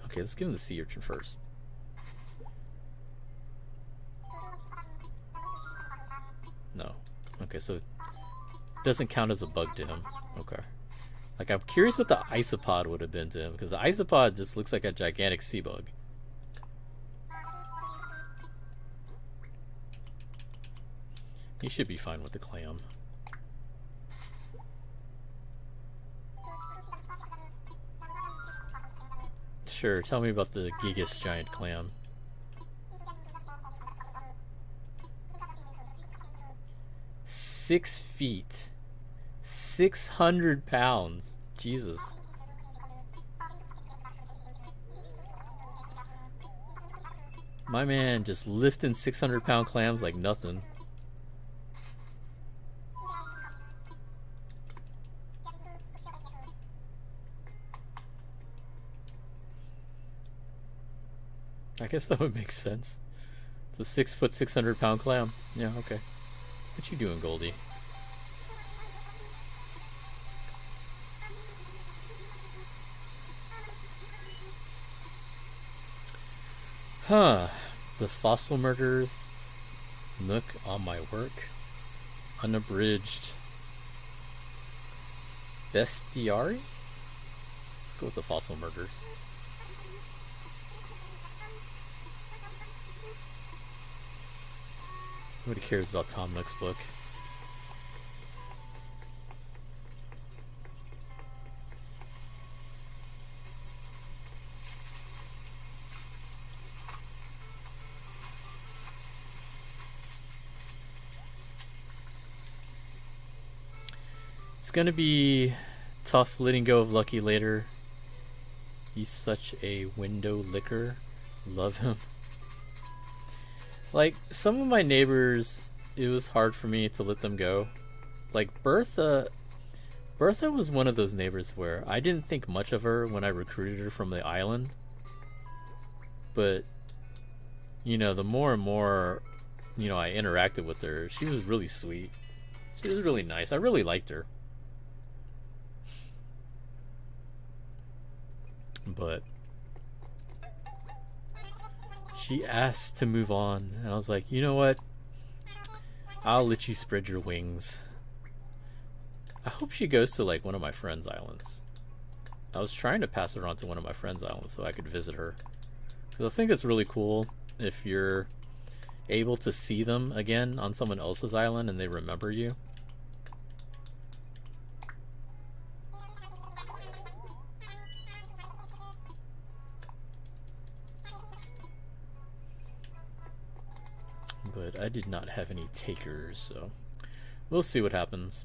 Okay, let's give him the sea urchin first. No. Okay, so it doesn't count as a bug to him. Okay. Like, I'm curious what the isopod would have been to him, because the isopod just looks like a gigantic sea bug. He should be fine with the clam. Sure, tell me about the Gigas giant clam. 6 feet. 600 pounds. Jesus. My man just lifting 600-pound clams like nothing. I guess that would make sense. It's a 6 foot, 600-pound clam. Yeah, okay. What you doing, Goldie? Huh. The fossil murders. Nook on my work. Unabridged bestiary? Let's go with the fossil murders. Nobody cares about Tom Nook's book. It's gonna be tough letting go of Lucky later. He's such a window licker. Love him. Like, some of my neighbors, it was hard for me to let them go. Like, Bertha was one of those neighbors where I didn't think much of her when I recruited her from the island. But, you know, the more and more, you know, I interacted with her, she was really sweet. She was really nice. I really liked her. But she asked to move on, and I was like, you know what? I'll let you spread your wings. I hope she goes to like one of my friends' islands. I was trying to pass her on to one of my friends' islands so I could visit her. Because I think it's really cool if you're able to see them again on someone else's island and they remember you. But I did not have any takers, so we'll see what happens.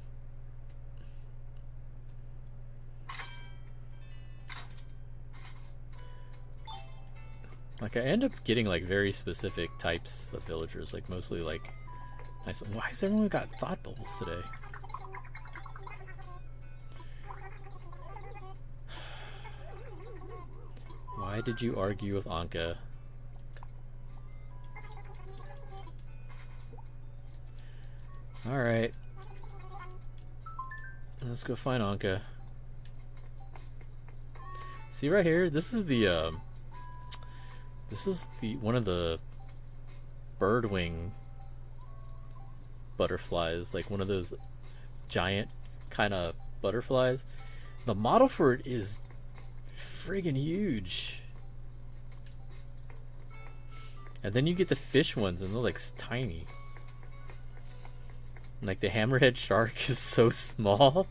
Like, I end up getting like very specific types of villagers, like mostly like nice. Why has everyone got thought bubbles today? Why did you argue with Anka? Alright. Let's go find Anka. See right here? This is the one of the birdwing butterflies, like one of those giant kind of butterflies. The model for it is friggin' huge. And then you get the fish ones and they're like tiny. Like the hammerhead shark is so small.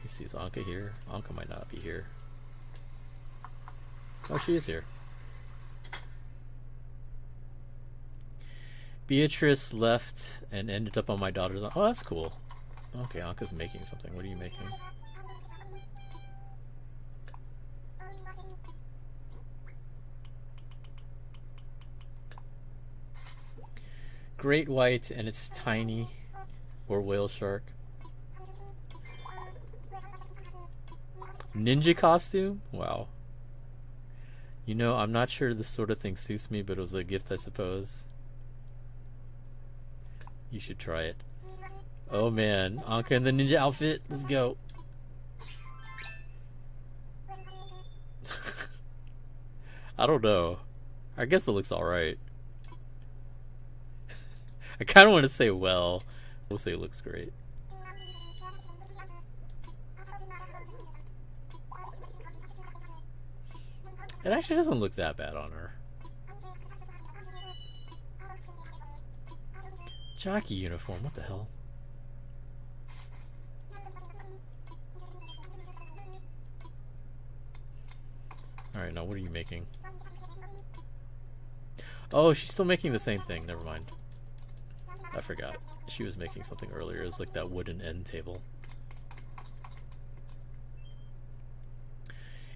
You see, is Anka here? Anka might not be here. Oh, she is here. Beatrice left and ended up on my daughter's. Oh, that's cool. Okay, Anka's making something. What are you making? Great white, and it's tiny, or whale shark. Ninja costume? Wow. You know, I'm not sure this sort of thing suits me, but it was a gift, I suppose. You should try it. Oh man, Anka in the ninja outfit. Let's go. I don't know. I guess it looks alright. I kind of want to say, well, we'll say it looks great. It actually doesn't look that bad on her. Jockey uniform, what the hell? Alright, now what are you making? Oh, she's still making the same thing, never mind. I forgot. She was making something earlier. It was like that wooden end table.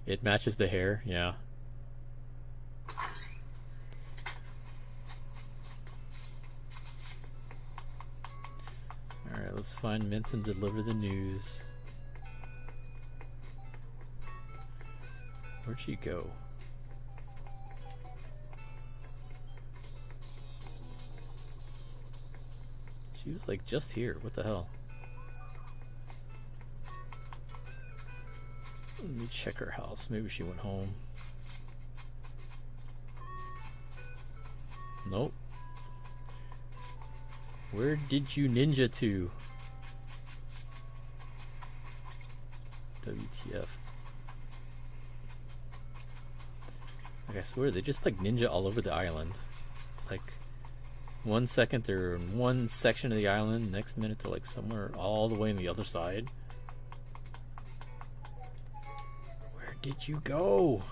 It matches the hair, yeah. Alright, let's find Mint and deliver the news. Where'd she go? She was like just here. What the hell? Let me check her house. Maybe she went home. Nope. Where did you ninja to? WTF. Like, I swear, they just like ninja all over the island. Like, 1 second they're in one section of the island, next minute they're like somewhere all the way on the other side. Where did you go?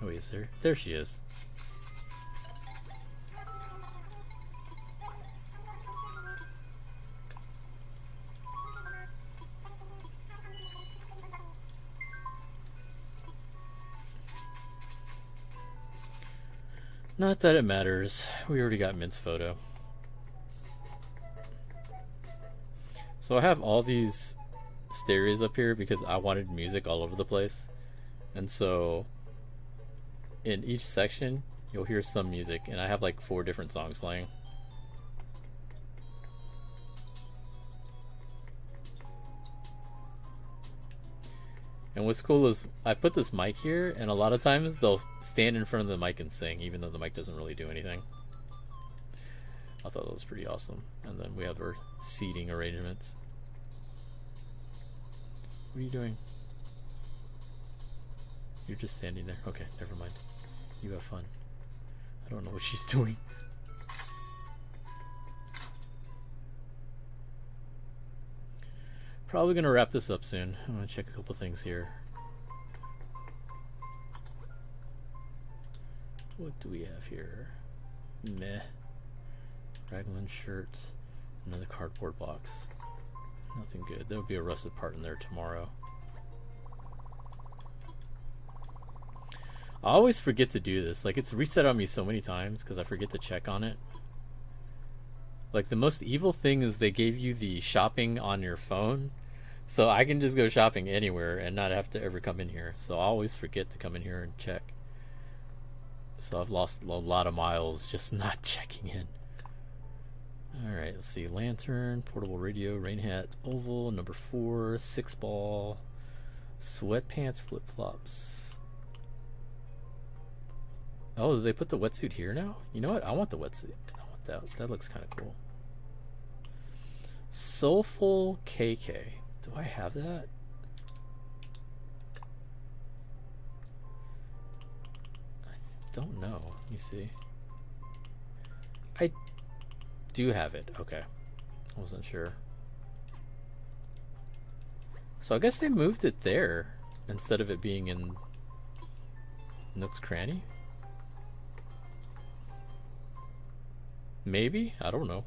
Oh, is there? There she is. Not that it matters. We already got Mint's photo. So I have all these stereos up here because I wanted music all over the place. And so in each section, you'll hear some music. And I have like 4 different songs playing. And what's cool is I put this mic here, and a lot of times they'll stand in front of the mic and sing, even though the mic doesn't really do anything. I thought that was pretty awesome. And then we have our seating arrangements. What are you doing? You're just standing there. Okay, never mind. You have fun. I don't know what she's doing. Probably gonna wrap this up soon. I'm gonna check a couple things here. What do we have here? Meh. Raglan shirt. Another cardboard box. Nothing good. There will be a rusted part in there tomorrow. I always forget to do this. Like, it's reset on me so many times because I forget to check on it. Like, the most evil thing is they gave you the shopping on your phone. So I can just go shopping anywhere and not have to ever come in here. So I always forget to come in here and check. So I've lost a lot of miles just not checking in. Alright, let's see. Lantern, portable radio, rain hat, oval, number 4, 6 ball, sweatpants, flip-flops. Oh, they put the wetsuit here now? You know what? I want the wetsuit. I want that. That looks kind of cool. Soulful KK. Do I have that? I don't know. Let me see. I do have it. Okay. I wasn't sure. So I guess they moved it there instead of it being in Nook's Cranny? Maybe? I don't know.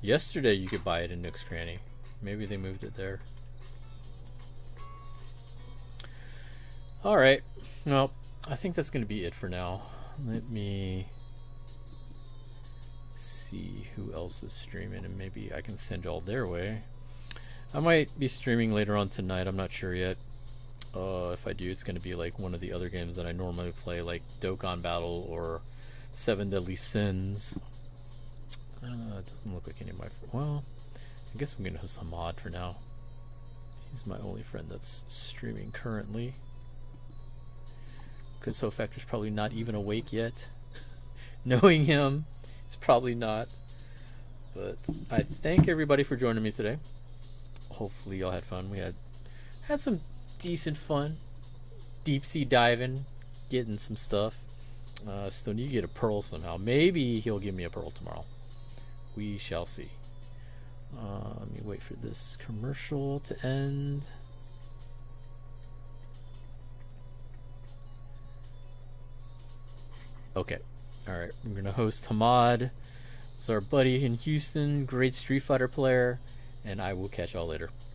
Yesterday you could buy it in Nook's Cranny. Maybe they moved it there. Alright. Well, I think that's going to be it for now. Let me see who else is streaming, and maybe I can send y'all their way. I might be streaming later on tonight. I'm not sure yet. If I do, it's going to be like one of the other games that I normally play, like Dokkan Battle or 7 Deadly Sins. It doesn't look like any of my... Well, I guess I'm going to host a mod for now. He's my only friend that's streaming currently. Because Factor's probably not even awake yet. Knowing him, it's probably not. But I thank everybody for joining me today. Hopefully y'all had fun. We had some decent fun. Deep sea diving. Getting some stuff. Still need to get a pearl somehow. Maybe he'll give me a pearl tomorrow. We shall see. Let me wait for this commercial to end. Okay. Alright. I'm going to host Hamad. It's our buddy in Houston. Great Street Fighter player. And I will catch y'all later.